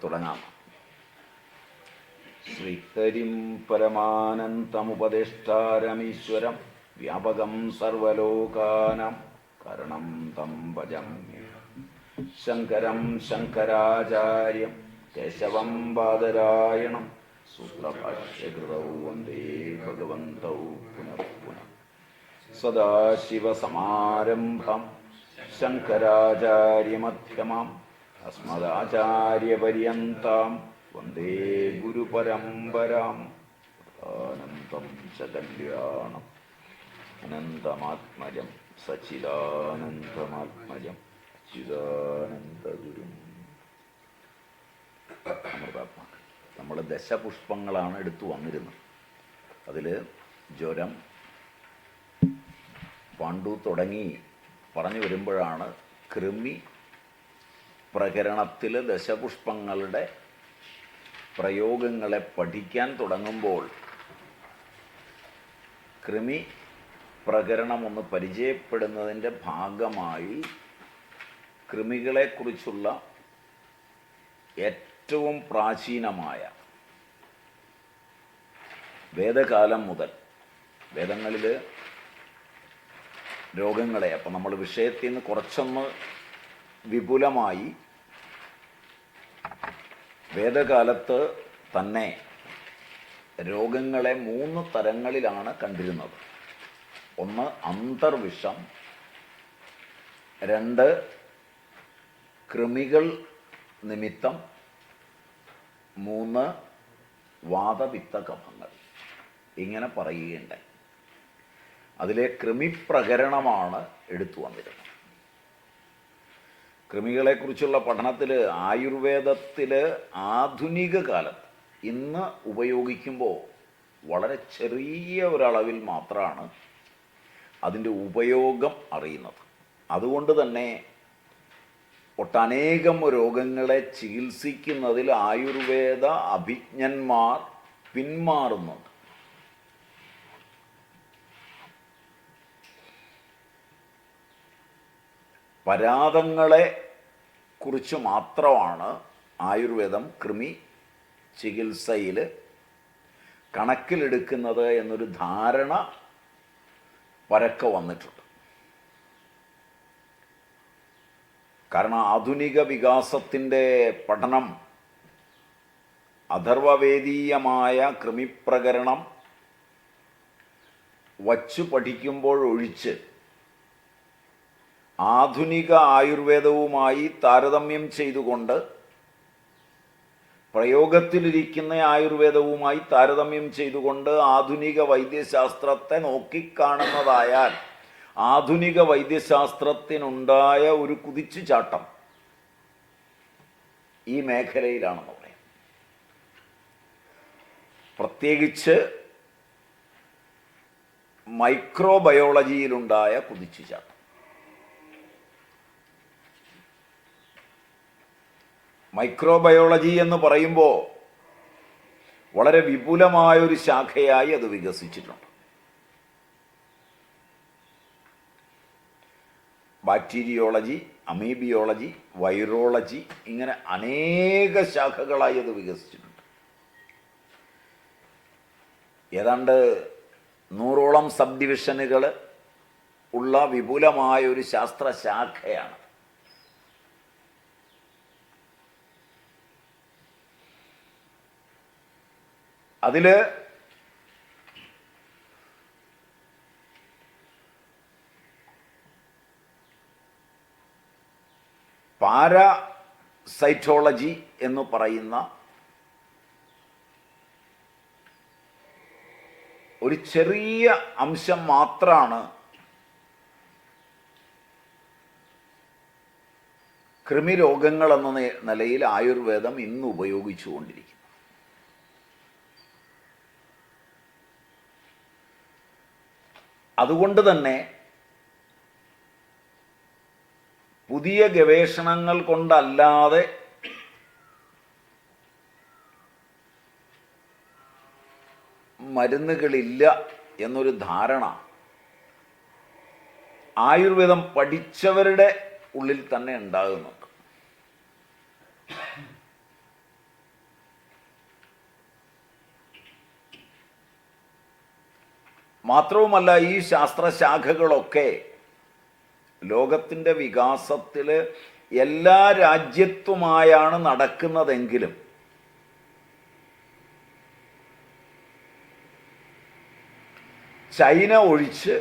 തുടങ്ങാം. ശ്രീഹരിം പരമാനന്തമുപദേഷ്ടാരമീശ്വരം വ്യാപകം സർവലോകാനാം കരണം തം ഭജമ്യ. ശങ്കരം ശങ്കരാചാര്യം കേശവം ബാദരായണം സൂത്രഭാഷ്യകൃതൗ വന്ദേ ഭഗവന്തൗ പുനഃ പുനഃ. സദാശിവസമാരംഭം ശങ്കരാചാര്യമധ്യമാം അസ്മദാചാര്യപര്യന്താം വന്ദേ ഗുരുപരമ്പരാം. അനന്തം ച കല്യാണം അനന്തമാത്മജം സച്ചിദാനന്ദമാത്മജം അച്യുതാനന്ദഗുരും. അമൃതാത്മാക്കൾ, നമ്മൾ ദശപുഷ്പങ്ങളാണ് എടുത്തു വന്നിരുന്നത്. അതിൽ ജ്വരം, പാണ്ഡു തുടങ്ങി പറഞ്ഞു വരുമ്പോഴാണ് കൃമി പ്രകരണത്തിൽ ദശപുഷ്പങ്ങളുടെ പ്രയോഗങ്ങളെ പഠിക്കാൻ തുടങ്ങുമ്പോൾ കൃമി പ്രകരണം ഒന്ന് പരിചയപ്പെടുന്നതിൻ്റെ ഭാഗമായി കൃമികളെക്കുറിച്ചുള്ള ഏറ്റവും പ്രാചീനമായ വേദകാലം മുതൽ വേദങ്ങളിൽ രോഗങ്ങളെ, അപ്പം നമ്മൾ വിഷയത്തിൽ നിന്ന് കുറച്ചൊന്ന് വിപുലമായി വേദകാലത്ത് തന്നെ രോഗങ്ങളെ 3 തരങ്ങളിലാണ് കണ്ടിരുന്നത്. ഒന്ന് അന്തർവിഷം, 2 കൃമികൾ നിമിത്തം, 3 വാതപിത്ത കഫങ്ങൾ. ഇങ്ങനെ പറയുകയുണ്ടായി. അതിലെ കൃമിപ്രകരണമാണ് എടുത്തു വന്നിരുന്നത്. കൃമികളെക്കുറിച്ചുള്ള പഠനത്തിൽ ആയുർവേദത്തിൽ ആധുനിക കാലത്ത് ഇന്ന് ഉപയോഗിക്കുമ്പോൾ വളരെ ചെറിയ ഒരളവിൽ മാത്രമാണ് അതിൻ്റെ ഉപയോഗം അറിയുന്നത്. അതുകൊണ്ട് തന്നെ ഒട്ടനേകം രോഗങ്ങളെ ചികിത്സിക്കുന്നതിൽ ആയുർവേദ അഭിജ്ഞന്മാർ പിന്മാറുന്നുണ്ട്. പരാതങ്ങളെ കുറിച്ച് മാത്രമാണ് ആയുർവേദം കൃമി ചികിത്സയിൽ കണക്കിലെടുക്കുന്നത് എന്നൊരു ധാരണ പരക്കെ വന്നിട്ടുണ്ട്. കാരണം ആധുനിക വികാസത്തിൻ്റെ പഠനം അഥർവവേദീയമായ കൃമിപ്രകരണം വച്ചു പഠിക്കുമ്പോഴൊഴിച്ച് ആധുനിക ആയുർവേദവുമായി താരതമ്യം ചെയ്തുകൊണ്ട്, പ്രയോഗത്തിലിരിക്കുന്ന ആയുർവേദവുമായി താരതമ്യം ചെയ്തുകൊണ്ട് ആധുനിക വൈദ്യശാസ്ത്രത്തെ നോക്കിക്കാണുന്നതായാൽ ആധുനിക വൈദ്യശാസ്ത്രത്തിനുണ്ടായ ഒരു കുതിച്ചുചാട്ടം ഈ മേഖലയിലാണെന്ന് പറയാം. പ്രത്യേകിച്ച് മൈക്രോബയോളജിയിലുണ്ടായ കുതിച്ചുചാട്ടം. മൈക്രോബയോളജി എന്ന് പറയുമ്പോൾ വളരെ വിപുലമായൊരു ശാഖയായി അത് വികസിച്ചിട്ടുണ്ട്. ബാക്ടീരിയോളജി, അമീബിയോളജി, വൈറോളജി, ഇങ്ങനെ അനേക ശാഖകളായി അത് വികസിച്ചിട്ടുണ്ട്. ഏതാണ്ട് 100ഓളം സബ് ഡിവിഷനുകൾ ഉള്ള വിപുലമായൊരു ശാസ്ത്രശാഖയാണ്. അതിൽ പാരാസൈറ്റോളജി എന്ന് പറയുന്ന ഒരു ചെറിയ അംശം മാത്രമാണ് കൃമിരോഗങ്ങൾ എന്ന നിലയിൽ ആയുർവേദം ഇന്ന് ഉപയോഗിച്ചുകൊണ്ടിരിക്കുന്നത്. അതുകൊണ്ട് തന്നെ പുതിയ ഗവേഷണങ്ങൾ കൊണ്ടല്ലാതെ മരുന്നുകളില്ല എന്നൊരു ധാരണ ആയുർവേദം പഠിച്ചവരുടെ ഉള്ളിൽ തന്നെ ഉണ്ടാകുന്നുണ്ട്. മാത്രവുമല്ല ഈ ശാസ്ത്രശാഖകളൊക്കെ ലോകത്തിൻ്റെ വികാസത്തിൽ എല്ലാ രാജ്യത്തുമായാണ് നടക്കുന്നതെങ്കിലും ചൈന ഒഴിച്ച്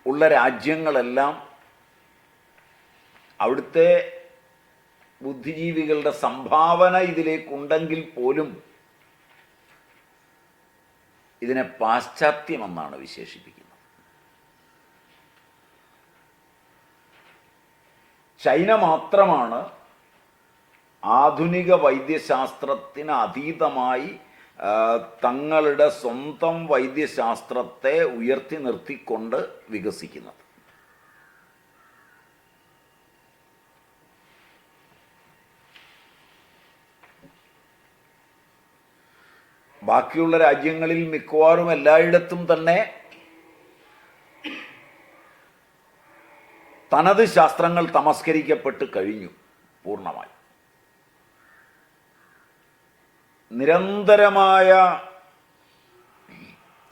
ഉള്ള രാജ്യങ്ങളെല്ലാം അവിടുത്തെ ബുദ്ധിജീവികളുടെ സംഭാവന ഇതിലേക്കുണ്ടെങ്കിൽ പോലും ഇതിനെ പാശ്ചാത്യമെന്നാണ് വിശേഷിപ്പിക്കുന്നത്. ചൈന മാത്രമാണ് ആധുനിക വൈദ്യശാസ്ത്രത്തിന് അതീതമായി തങ്ങളുടെ സ്വന്തം വൈദ്യശാസ്ത്രത്തെ ഉയർത്തി നിർത്തിക്കൊണ്ട് വികസിക്കുന്നത്. ബാക്കിയുള്ള രാജ്യങ്ങളിൽ മിക്കവാറും എല്ലായിടത്തും തന്നെ തനത് ശാസ്ത്രങ്ങൾ തമസ്കരിക്കപ്പെട്ട് കഴിഞ്ഞു പൂർണ്ണമായി. നിരന്തരമായ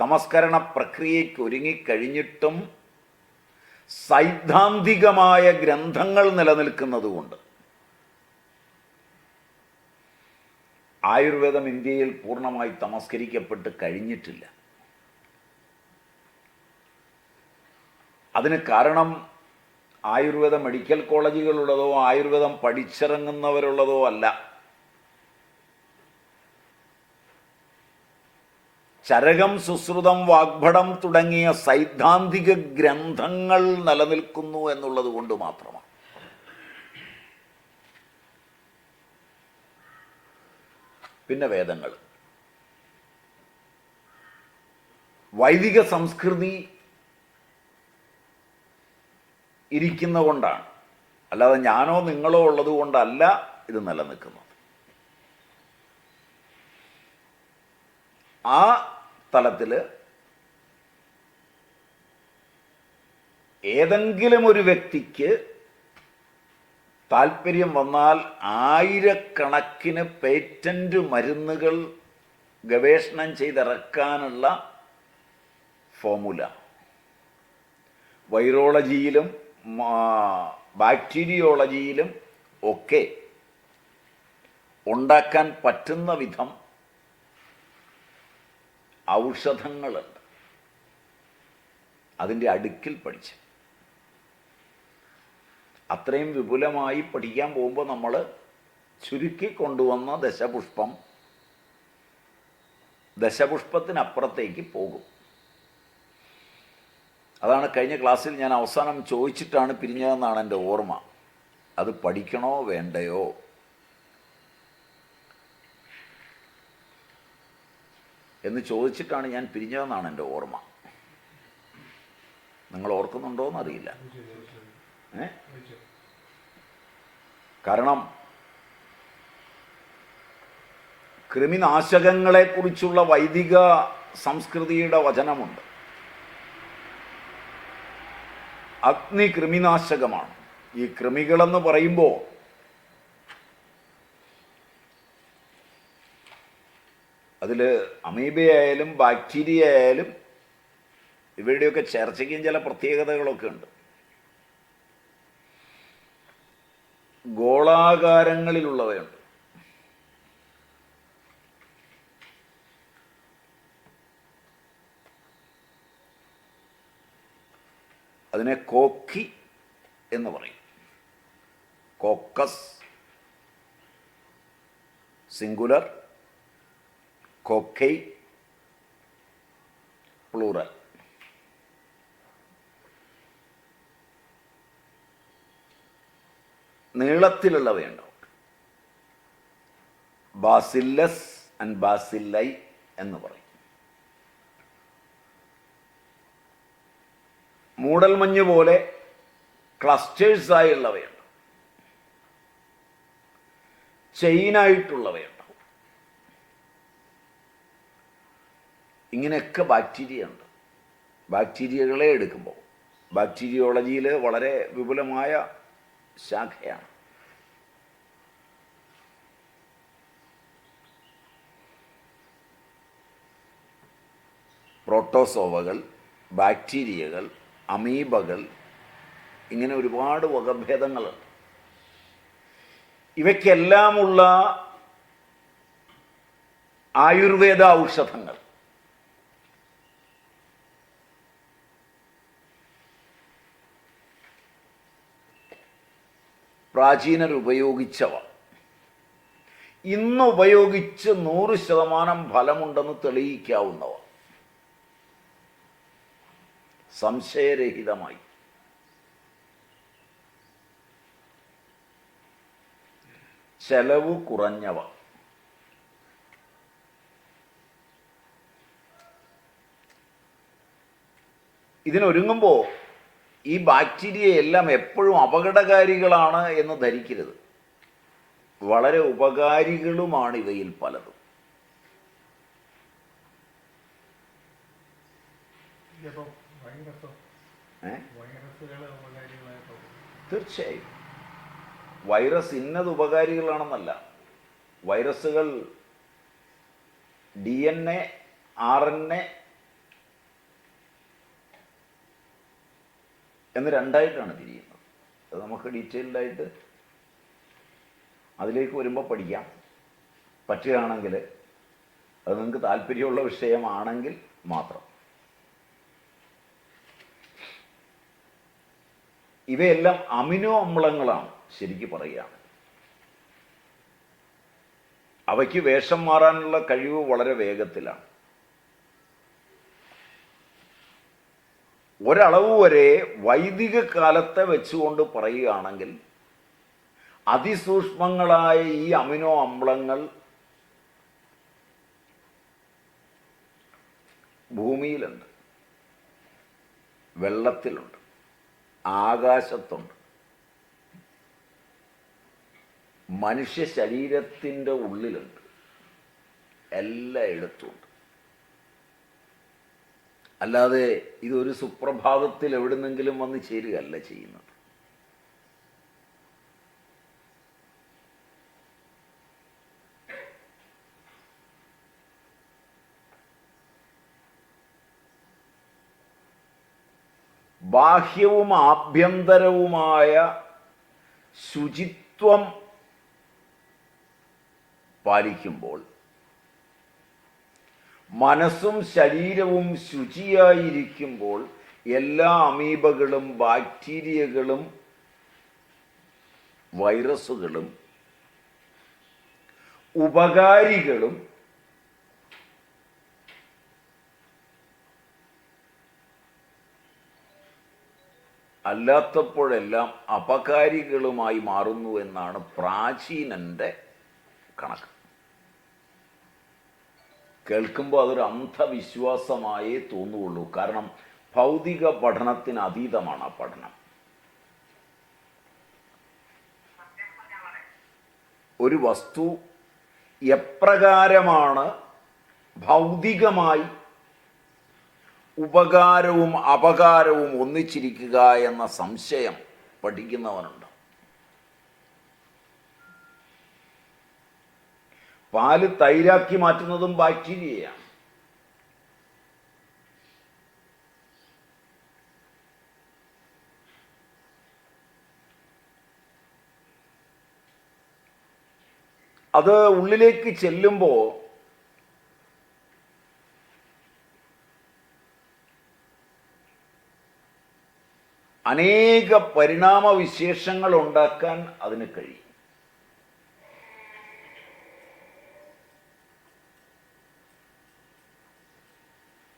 തമസ്കരണ പ്രക്രിയയ്ക്ക് ഒരുങ്ങിക്കഴിഞ്ഞിട്ടും സൈദ്ധാന്തികമായ ഗ്രന്ഥങ്ങൾ നിലനിൽക്കുന്നതുകൊണ്ട് ആയുർവേദം ഇന്ത്യയിൽ പൂർണ്ണമായി തമസ്കരിക്കപ്പെട്ട് കഴിഞ്ഞിട്ടില്ല. അതിന് കാരണം ആയുർവേദ മെഡിക്കൽ കോളേജുകളുള്ളതോ ആയുർവേദം പഠിച്ചിറങ്ങുന്നവരുള്ളതോ അല്ല. ചരകം, സുശ്രുതം, വാഗ്ഭടം തുടങ്ങിയ സൈദ്ധാന്തിക ഗ്രന്ഥങ്ങൾ നിലനിൽക്കുന്നു എന്നുള്ളത് കൊണ്ട് മാത്രമാണ്. പിന്നെ വേദങ്ങൾ, വൈദിക സംസ്കൃതി ഇരിക്കുന്ന കൊണ്ടാണ്, അല്ലാതെ ഞാനോ നിങ്ങളോ ഉള്ളത് കൊണ്ടല്ല ഇത് നിലനിൽക്കുന്നത്. ആ തലത്തിൽ ഏതെങ്കിലും ഒരു വ്യക്തിക്ക് താല്പര്യം വന്നാൽ ആയിരക്കണക്കിന് പേറ്റന്റ് മരുന്നുകൾ ഗവേഷണം ചെയ്തിറക്കാനുള്ള ഫോമുല വൈറോളജിയിലും ബാക്ടീരിയോളജിയിലും ഒക്കെ ഉണ്ടാക്കാൻ പറ്റുന്ന വിധം ഔഷധങ്ങളുണ്ട്. അതിൻ്റെ അടുക്കിൽ പഠിച്ച് അത്രയും വിപുലമായി പഠിക്കാൻ പോകുമ്പോൾ നമ്മൾ ചുരുക്കി കൊണ്ടുവന്ന ദശപുഷ്പത്തിനപ്പുറത്തേക്ക് പോകും. അതാണ് കഴിഞ്ഞ ക്ലാസ്സിൽ ഞാൻ അവസാനം ചോദിച്ചിട്ടാണ് പിരിഞ്ഞതെന്നാണ് എൻ്റെ ഓർമ്മ. അത് പഠിക്കണോ വേണ്ടയോ? എന്ന് ചോദിച്ചിട്ടാണ് ഞാൻ പിരിഞ്ഞതെന്നാണ് എൻ്റെ ഓർമ്മ. നിങ്ങൾ ഓർക്കുന്നുണ്ടോയെന്നറിയില്ല. കാരണം കൃമിനാശകങ്ങളെക്കുറിച്ചുള്ള വൈദിക സംസ്കൃതിയുടെ വചനമുണ്ട്. അഗ്നി കൃമിനാശകമാണ്. ഈ കൃമികളെന്ന് പറയുമ്പോൾ അതിൽ അമീബയായാലും ബാക്ടീരിയ ആയാലും ഇവരുടെയൊക്കെ ചർച്ചയ്ക്കും ചില പ്രത്യേകതകളൊക്കെ ഉണ്ട്. ഗോളാകാരങ്ങളിലുള്ളവയുണ്ട്. അതിനെ കോക്കി എന്ന് പറയും. Coccus singular, cocci plural. നീളത്തിലുള്ളവയുണ്ടാവും. ബാസില്ലസ് ആൻഡ് ബാസില്ലൈ എന്ന് പറയും. മൂടൽമഞ്ഞ് പോലെ ക്ലസ്റ്റേഴ്സായുള്ളവയുണ്ട്. ചെയിനായിട്ടുള്ളവയുണ്ടാവും. ഇങ്ങനെയൊക്കെ ബാക്ടീരിയ ഉണ്ട്. ബാക്ടീരിയകളെ എടുക്കുമ്പോൾ ബാക്ടീരിയോളജിയിൽ വളരെ വിപുലമായ ശാഖയാണ്. പ്രോട്ടോസോവകൾ, ബാക്ടീരിയകൾ, അമീബകൾ, ഇങ്ങനെ ഒരുപാട് വകഭേദങ്ങളുണ്ട്. ഇവയ്ക്കെല്ലാമുള്ള ആയുർവേദ ഔഷധങ്ങൾ പ്രാചീനർ ഉപയോഗിച്ചവ ഇന്ന് ഉപയോഗിച്ച് 100% ഫലമുണ്ടെന്ന് തെളിയിക്കാവുന്നവ സംശയരഹിതമായി. ചെലവ് കുറഞ്ഞവ. ഇതിനൊരുങ്ങുമ്പോൾ ഈ ബാക്ടീരിയ എല്ലാം എപ്പോഴും അപകടകാരികളാണ് എന്ന് ധരിക്കരുത്. വളരെ ഉപകാരികളുമാണ് ഇവയിൽ പലതും. തീർച്ചയായും വൈറസ് ഇന്നത് ഉപകാരികളാണെന്നല്ല. വൈറസുകൾ DNA, RNA എന്ന് രണ്ടായിട്ടാണ് തിരിയുന്നത്. അത് നമുക്ക് ഡീറ്റെയിൽഡായിട്ട് അതിലേക്ക് വരുമ്പോൾ പഠിക്കാം. പറ്റുകയാണെങ്കിൽ, അത് നിങ്ങൾക്ക് താല്പര്യമുള്ള വിഷയമാണെങ്കിൽ മാത്രം. ഇവയെല്ലാം അമിനോ അമ്ലങ്ങളാണ് ശരിക്കും പറയുകയാണ്. അവയ്ക്ക് വേഷം മാറാനുള്ള കഴിവ് വളരെ വേഗത്തിലാണ്. ഒരളവ് വരെ വൈദിക കാലത്തെ വെച്ചുകൊണ്ട് പറയുകയാണെങ്കിൽ അതിസൂക്ഷ്മങ്ങളായ ഈ അമിനോ അമ്ലങ്ങൾ ഭൂമിയിലുണ്ട്, വെള്ളത്തിലുണ്ട്, ആകാശത്തുണ്ട്, മനുഷ്യ ശരീരത്തിൻ്റെ ഉള്ളിലുണ്ട്, എല്ലായിടത്തുമുണ്ട്. അല്ലാതെ ഇതൊരു സുപ്രഭാതത്തിൽ എവിടുന്നെങ്കിലും വന്ന് ചേരുകയല്ല ചെയ്യുന്നത്. ബാഹ്യവും ആഭ്യന്തരവുമായ ശുചിത്വം പാലിക്കുമ്പോൾ മനസ്സും ശരീരവും ശുചിയായിരിക്കുമ്പോൾ എല്ലാ അമീബകളും ബാക്ടീരിയകളും വൈറസുകളും ഉപകാരികളും അല്ലാത്തപ്പോഴെല്ലാം അപകാരികളുമായി മാറുന്നു എന്നാണ് പ്രാചീനൻ്റെ കണക്ക്. കേൾക്കുമ്പോൾ അതൊരു അന്ധവിശ്വാസമായേ തോന്നുകയുള്ളൂ. കാരണം ഭൗതിക പഠനത്തിന് അതീതമാണ് ആ പഠനം. ഒരു വസ്തു എപ്രകാരമാണ് ഭൗതികമായി ഉപകാരവും അപകാരവും ഒന്നിച്ചിരിക്കുക എന്ന സംശയം പഠിക്കുന്നവനുണ്ട്. പാല് തൈരാക്കി മാറ്റുന്നതും ബാക്ടീരിയയാണ്. അത് ഉള്ളിലേക്ക് ചെല്ലുമ്പോൾ അനേക പരിണാമവിശേഷങ്ങൾ ഉണ്ടാക്കാൻ അതിന് കഴിയും.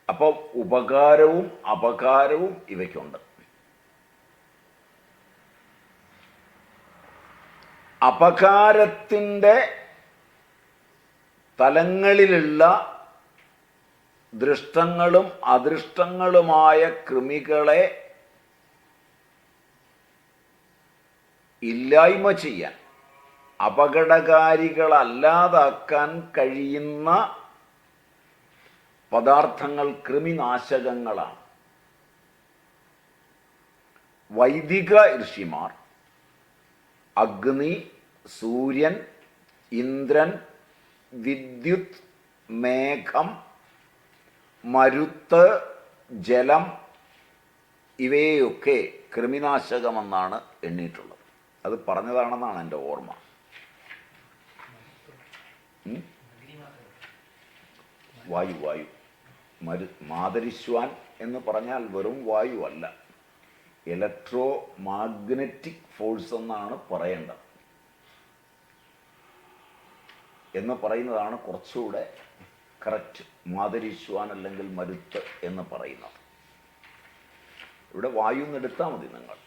അപ്പോൾ ഉപകാരവും അപകാരവും ഇവയ്ക്കുണ്ട്. അപകാരത്തിൻ്റെ തലങ്ങളിലുള്ള ദൃഷ്ടങ്ങളും അദൃഷ്ടങ്ങളുമായ കൃമികളെ ഇല്ലായ്മ ചെയ്യാൻ, അപകടകാരികളല്ലാതാക്കാൻ കഴിയുന്ന പദാർത്ഥങ്ങൾ കൃമിനാശകങ്ങളാണ്. വൈദിക ഋഷിമാർ അഗ്നി, സൂര്യൻ, ഇന്ദ്രൻ, വിദ്യുത്, മേഘം, മരുത്ത്, ജലം ഇവയൊക്കെ കൃമിനാശകമെന്നാണ് എണ്ണിയിട്ടുള്ളത്. അത് പറഞ്ഞതാണെന്നാണ് എൻ്റെ ഓർമ്മ. വായു മാതരിശ്വാൻ എന്ന് പറഞ്ഞാൽ വെറും വായു അല്ല, ഇലക്ട്രോ മാഗ്നറ്റിക് ഫോഴ്സ് എന്നാണ് പറയേണ്ടത്. എന്ന് പറയുന്നതാണ് കുറച്ചുകൂടെ കറക്റ്റ്. മാതരിശ്വാൻ അല്ലെങ്കിൽ മരുത്ത് എന്ന് പറയുന്നത്. ഇവിടെ വായു എന്നെടുത്താൽ മതി നിങ്ങൾ.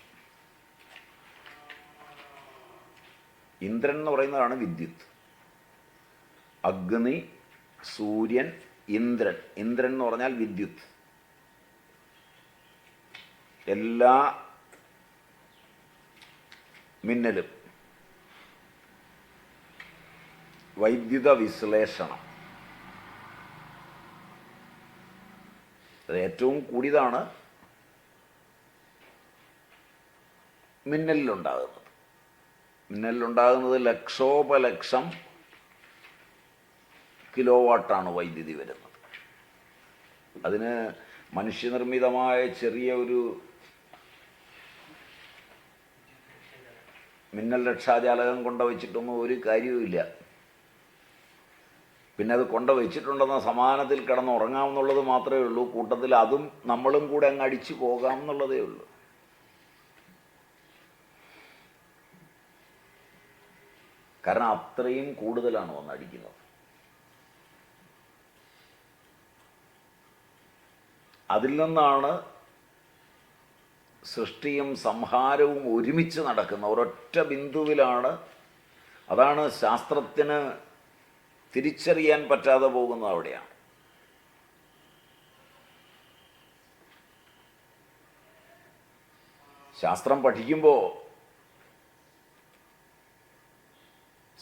ഇന്ദ്രൻ എന്ന് പറയുന്നതാണ് വിദ്യുത്ത്. അഗ്നി, സൂര്യൻ, ഇന്ദ്രൻ. ഇന്ദ്രൻ എന്ന് പറഞ്ഞാൽ വിദ്യുത്ത്. എല്ലാ മിന്നലും വൈദ്യുത വിശ്ലേഷണം അത് ഏറ്റവും കൂടിയതാണ് മിന്നലിലുണ്ടാകുന്നത്. മിന്നലിലുണ്ടാകുന്നത് ലക്ഷോപലക്ഷം കിലോ വാട്ടാണ് വൈദ്യുതി വരുന്നത്. അതിന് മനുഷ്യനിർമ്മിതമായ ചെറിയ ഒരു മിന്നൽ രക്ഷാജാലകം കൊണ്ടുവച്ചിട്ടൊന്നും ഒരു കാര്യവുമില്ല. പിന്നെ അത് കൊണ്ടുവച്ചിട്ടുണ്ടെന്ന സമാനത്തിൽ കിടന്നുറങ്ങാമെന്നുള്ളത് മാത്രമേ ഉള്ളൂ. കൂട്ടത്തിൽ അതും നമ്മളും കൂടെ അങ്ങ് അടിച്ചു പോകാം എന്നുള്ളതേ ഉള്ളൂ. കാരണം അത്രയും കൂടുതലാണ് വന്നടിക്കുന്നത്. അതിൽ നിന്നാണ് സൃഷ്ടിയും സംഹാരവും ഒരുമിച്ച് നടക്കുന്ന ഒരൊറ്റ ബിന്ദുവിലാണ്. അതാണ് ശാസ്ത്രത്തിന് തിരിച്ചറിയാൻ പറ്റാതെ പോകുന്നത് അവിടെയാണ്. ശാസ്ത്രം പഠിക്കുമ്പോൾ,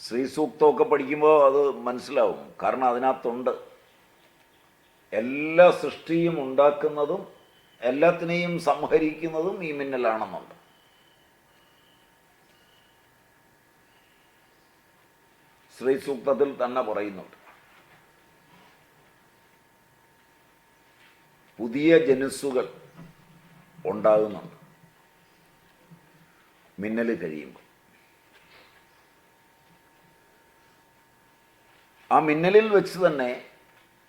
ശ്രീസൂക്തമൊക്കെ പഠിക്കുമ്പോൾ അത് മനസ്സിലാവും. കാരണം അതിനകത്തുണ്ട് എല്ലാ സൃഷ്ടിയും ഉണ്ടാക്കുന്നതും എല്ലാത്തിനെയും സംഹരിക്കുന്നതും ഈ മിന്നലാണെന്നുണ്ട്. ശ്രീസൂക്തത്തിൽ തന്നെ പറയുന്നുണ്ട്. പുതിയ ജനുസ്സുകൾ ഉണ്ടാകുന്നുണ്ട് മിന്നൽ കഴിയുമ്പോൾ. ആ മിന്നലിൽ വെച്ച് തന്നെ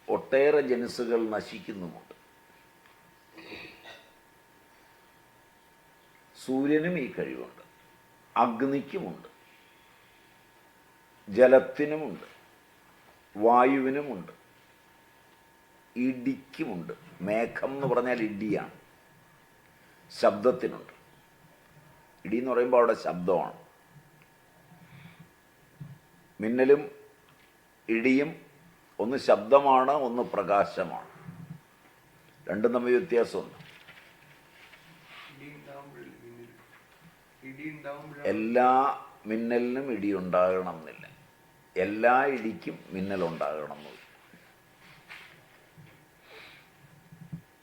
ഒട്ടേറെ ജനുസ്സുകൾ നശിക്കുന്നുമുണ്ട്. സൂര്യനും ഈ കഴിവുണ്ട്, അഗ്നിക്കുമുണ്ട്, ജലത്തിനുമുണ്ട്, വായുവിനുമുണ്ട്, ഇടിക്കുമുണ്ട്. മേഘം എന്ന് പറഞ്ഞാൽ ഇടിയാണ്. ശബ്ദത്തിനുണ്ട്. ഇടി എന്ന് പറയുമ്പോൾ അവിടെ ശബ്ദമാണ്. മിന്നലും ഇടിയും ഒന്ന് ശബ്ദമാണ്, ഒന്ന് പ്രകാശമാണ്. രണ്ടും തമ്മിൽ വ്യത്യാസമുണ്ട്. എല്ലാ മിന്നലിനും ഇടി ഉണ്ടാകണം എന്നില്ല, എല്ലാ ഇടിക്കും മിന്നലുണ്ടാകണം എന്നില്ല.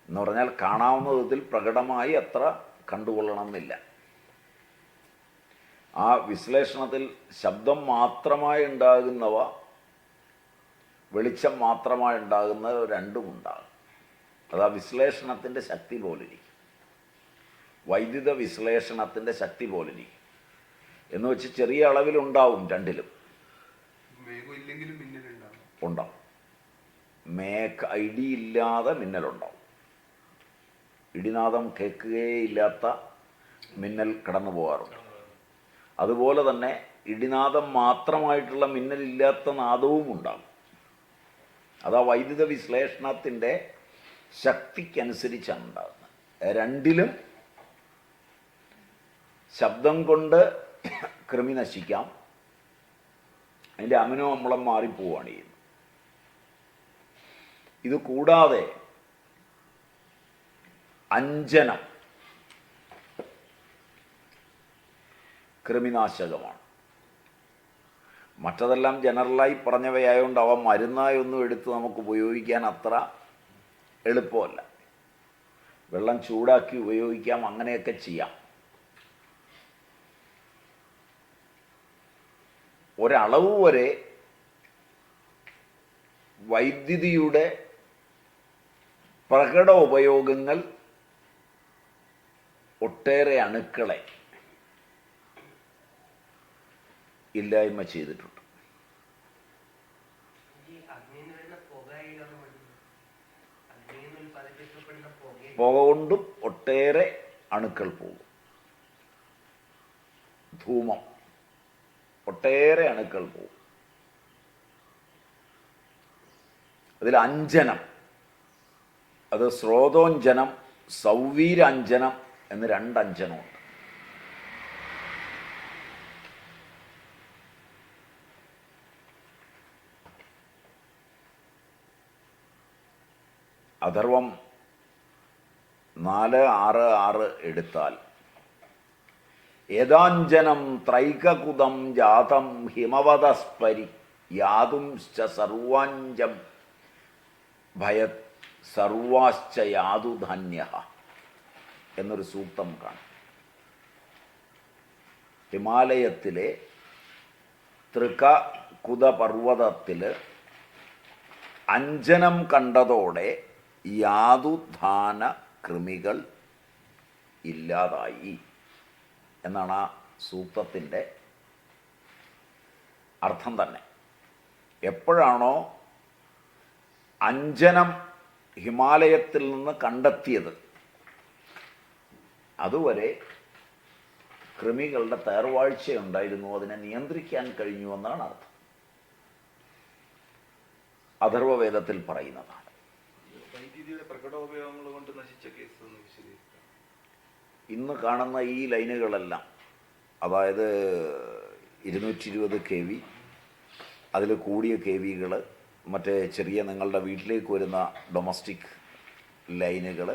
എന്ന് പറഞ്ഞാൽ കാണാവുന്ന വിധത്തിൽ പ്രകടമായി അത്ര കണ്ടുകൊള്ളണം എന്നില്ല. ആ വിശ്ലേഷണത്തിൽ ശബ്ദം മാത്രമായി ഉണ്ടാകുന്നവ, വെളിച്ചം മാത്രമായി ഉണ്ടാകുന്നത് രണ്ടും ഉണ്ടാകും. അത് ആ വിശ്ലേഷണത്തിൻ്റെ ശക്തി പോലിരിക്കും. വൈദ്യുത വിശ്ലേഷണത്തിൻ്റെ ശക്തി പോലിരിക്കും. എന്ന് വെച്ച് ചെറിയ അളവിലുണ്ടാവും രണ്ടിലും. ഉണ്ടാവും. ഇടിയില്ലാതെ മിന്നലുണ്ടാവും. ഇടിനാദം കേൾക്കുകയില്ലാത്ത മിന്നൽ കടന്നു പോകാറുണ്ട്. അതുപോലെ തന്നെ ഇടിനാദം മാത്രമായിട്ടുള്ള മിന്നലില്ലാത്ത നാദവും ഉണ്ടാകും. അതാ വൈദ്യുത വിശ്ലേഷണത്തിൻ്റെ ശക്തിക്കനുസരിച്ചാണ് ഉണ്ടാകുന്നത്. രണ്ടിലും ശബ്ദം കൊണ്ട് കൃമി നശിക്കാം, അതിൻ്റെ അമിനോ അമ്ലം മാറിപ്പോവുകയാണ് ചെയ്യുന്നത്. ഇത് കൂടാതെ അഞ്ജനം കൃമിനാശകമാണ്. മറ്റതെല്ലാം ജനറലായി പറഞ്ഞവയായതുകൊണ്ട് അവ മരുന്നായി ഒന്നും എടുത്ത് നമുക്ക് ഉപയോഗിക്കാൻ അത്ര എളുപ്പമല്ല. വെള്ളം ചൂടാക്കി ഉപയോഗിക്കാം, അങ്ങനെയൊക്കെ ചെയ്യാം. ഒരളവ് വരെ വൈദ്യുതിയുടെ പ്രകട ഉപയോഗങ്ങൾ ഒട്ടേറെ അണുക്കളെ ഇല്ലായ്മ ചെയ്തിട്ടുണ്ട്. പുക കൊണ്ടും ഒട്ടേറെ അണുക്കൾ പോകും. ധൂമം, ഒട്ടേറെ അണുക്കൾ പോകും. അതിൽ അഞ്ജനം, അത് സ്രോതോഞ്ജനം, സൗവീരാഞ്ജനം എന്ന് രണ്ടഞ്ജനമുണ്ട്. അഥർവം 4:6 എടുത്താൽ യഥാഞ്ജനം ത്രൈകകുതം ജാതം ഹിമവതസ്പരി യാതും സർവാഞ്ജം ഭയത് സർവാശ്ച യാതുധന്യ എന്നൊരു സൂക്തം കാണും. ഹിമാലയത്തിലെ തൃകകുതപർവ്വതത്തിൽ അഞ്ജനം കണ്ടതോടെ യാതുധാന കൃമികൾ ഇല്ലാതായി എന്നാണ് ആ സൂക്തത്തിൻ്റെ അർത്ഥം തന്നെ. എപ്പോഴാണോ അഞ്ജനം ഹിമാലയത്തിൽ നിന്ന് കണ്ടെത്തിയത് അതുവരെ കൃമികളുടെ തേർവാഴ്ചയുണ്ടായിരുന്നു, അതിനെ നിയന്ത്രിക്കാൻ കഴിഞ്ഞു എന്നാണ് അർത്ഥം. അഥർവവേദത്തിൽ പറയുന്നതാണ്. ഇന്ന് കാണുന്ന ഈ ലൈനുകളെല്ലാം, അതായത് 220 kV, അതിൽ കൂടിയ KV-കൾ, മറ്റേ ചെറിയ നിങ്ങളുടെ വീട്ടിലേക്ക് വരുന്ന ഡൊമസ്റ്റിക് ലൈനുകൾ,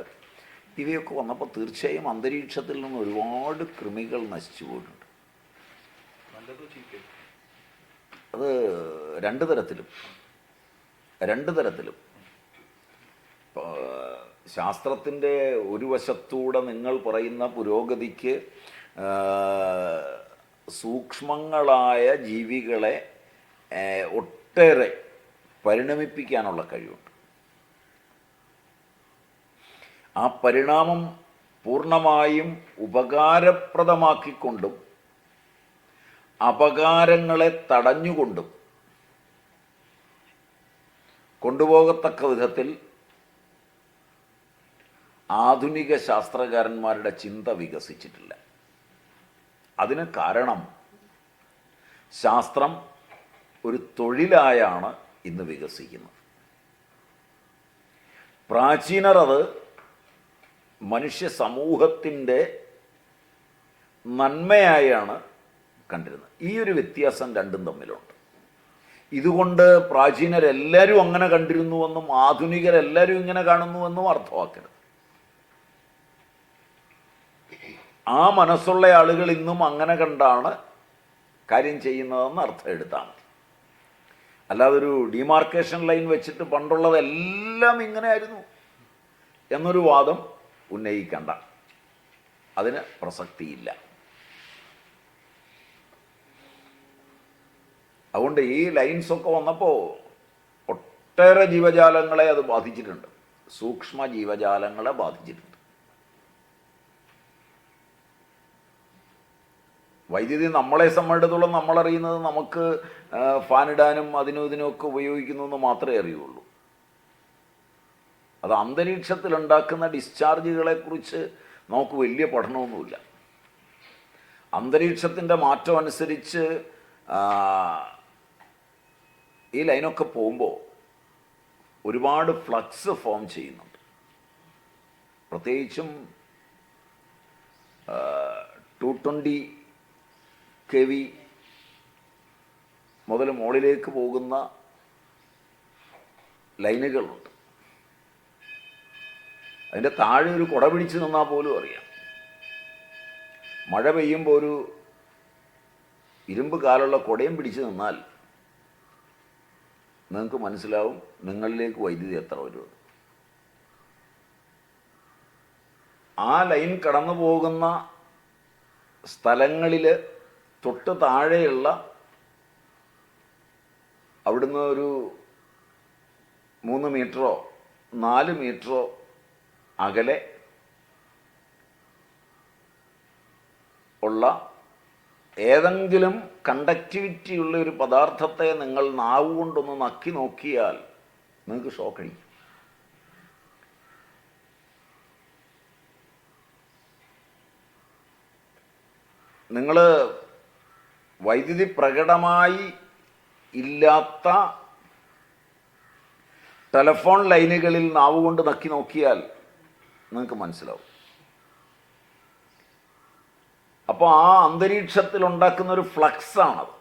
ഇവയൊക്കെ വന്നപ്പോൾ തീർച്ചയായും അന്തരീക്ഷത്തിൽ നിന്ന് ഒരുപാട് കൃമികൾ നശിച്ചു പോയിട്ടുണ്ട്. അത് രണ്ട് തരത്തിലും ശാസ്ത്രത്തിൻ്റെ ഒരു വശത്തൂടെ നിങ്ങൾ പറയുന്ന പുരോഗതിക്ക് സൂക്ഷ്മങ്ങളായ ജീവികളെ ഒട്ടേറെ പരിണമിപ്പിക്കാനുള്ള കഴിവുണ്ട്. ആ പരിണാമം പൂർണ്ണമായും ഉപകാരപ്രദമാക്കിക്കൊണ്ടും അപകാരങ്ങളെ തടഞ്ഞുകൊണ്ടും കൊണ്ടുപോകത്തക്ക വിധത്തിൽ ആധുനിക ശാസ്ത്രകാരന്മാരുടെ ചിന്ത വികസിച്ചിട്ടില്ല. അതിന് കാരണം ശാസ്ത്രം ഒരു തൊഴിലായാണ് ഇന്ന് വികസിക്കുന്നത്. പ്രാചീനർ അത് മനുഷ്യ സമൂഹത്തിൻ്റെ നന്മയായാണ് കണ്ടിരുന്നത്. ഈ ഒരു വ്യത്യാസം രണ്ടും തമ്മിലുണ്ട്. ഇതുകൊണ്ട് പ്രാചീനരെല്ലാവരും അങ്ങനെ കണ്ടിരുന്നുവെന്നും ആധുനികരെല്ലാവരും ഇങ്ങനെ കാണുന്നുവെന്നും അർത്ഥമാക്കരുത്. ആ മനസ്സുള്ള ആളുകൾ ഇന്നും അങ്ങനെ കണ്ടാണ് കാര്യം ചെയ്യുന്നതെന്ന് അർത്ഥം എടുത്താൽ മതി. അല്ലാതെ ഒരു ഡിമാർക്കേഷൻ ലൈൻ വെച്ചിട്ട് പണ്ടുള്ളതെല്ലാം ഇങ്ങനെയായിരുന്നു എന്നൊരു വാദം ഉന്നയിക്കണ്ട, അതിന് പ്രസക്തിയില്ല. അതുകൊണ്ട് ഈ ലൈൻസൊക്കെ വന്നപ്പോൾ ഒട്ടേറെ ജീവജാലങ്ങളെ അത് ബാധിച്ചിട്ടുണ്ട്, സൂക്ഷ്മ ജീവജാലങ്ങളെ ബാധിച്ചിട്ടുണ്ട്. വൈദ്യുതി നമ്മളെ സംബന്ധിച്ചിടത്തോളം നമ്മളറിയുന്നത് നമുക്ക് ഫാനിടാനും അതിനും ഇതിനുമൊക്കെ ഉപയോഗിക്കുന്നു എന്ന് മാത്രമേ അറിയുള്ളൂ. അത് അന്തരീക്ഷത്തിലുണ്ടാക്കുന്ന ഡിസ്ചാർജുകളെക്കുറിച്ച് നമുക്ക് വലിയ പഠനമൊന്നുമില്ല. അന്തരീക്ഷത്തിൻ്റെ മാറ്റം അനുസരിച്ച് ഈ ലൈനൊക്കെ പോകുമ്പോൾ ഒരുപാട് ഫ്ലക്സ് ഫോം ചെയ്യുന്നുണ്ട്. പ്രത്യേകിച്ചും 220 kV മുതൽ മുകളിലേക്ക് പോകുന്ന ലൈനുകളുണ്ട്. അതിൻ്റെ താഴെ ഒരു കുട പിടിച്ച് നിന്നാൽ പോലും അറിയാം. മഴ പെയ്യുമ്പോൾ ഒരു ഇരുമ്പ് കാലുള്ള കുടയും പിടിച്ച് നിന്നാൽ നിങ്ങൾക്ക് മനസ്സിലാവും നിങ്ങളിലേക്ക് വൈദ്യുതി എത്ര വരും. ആ ലൈൻ കടന്നു പോകുന്ന സ്ഥലങ്ങളിൽ തൊട്ട് താഴെയുള്ള അവിടുന്ന് ഒരു 3 മീറ്ററോ 4 മീറ്ററോ അകലെ ഉള്ള ഏതെങ്കിലും കണ്ടക്ടിവിറ്റി ഉള്ള ഒരു പദാർത്ഥത്തെ നിങ്ങൾ നാവ് കൊണ്ടൊന്ന് നക്കി നോക്കിയാൽ നിങ്ങൾക്ക് ഷോക്കടിക്കും. നിങ്ങൾ വൈദ്യുതി പ്രകടമായി ഇല്ലാത്ത ടെലഫോൺ ലൈനുകളിൽ നാവ് കൊണ്ട് നക്കി നോക്കിയാൽ നിങ്ങൾക്ക് മനസ്സിലാവും. അപ്പോൾ ആ അന്തരീക്ഷത്തിൽ ഉണ്ടാക്കുന്ന ഒരു ഫ്ലക്സാണത്.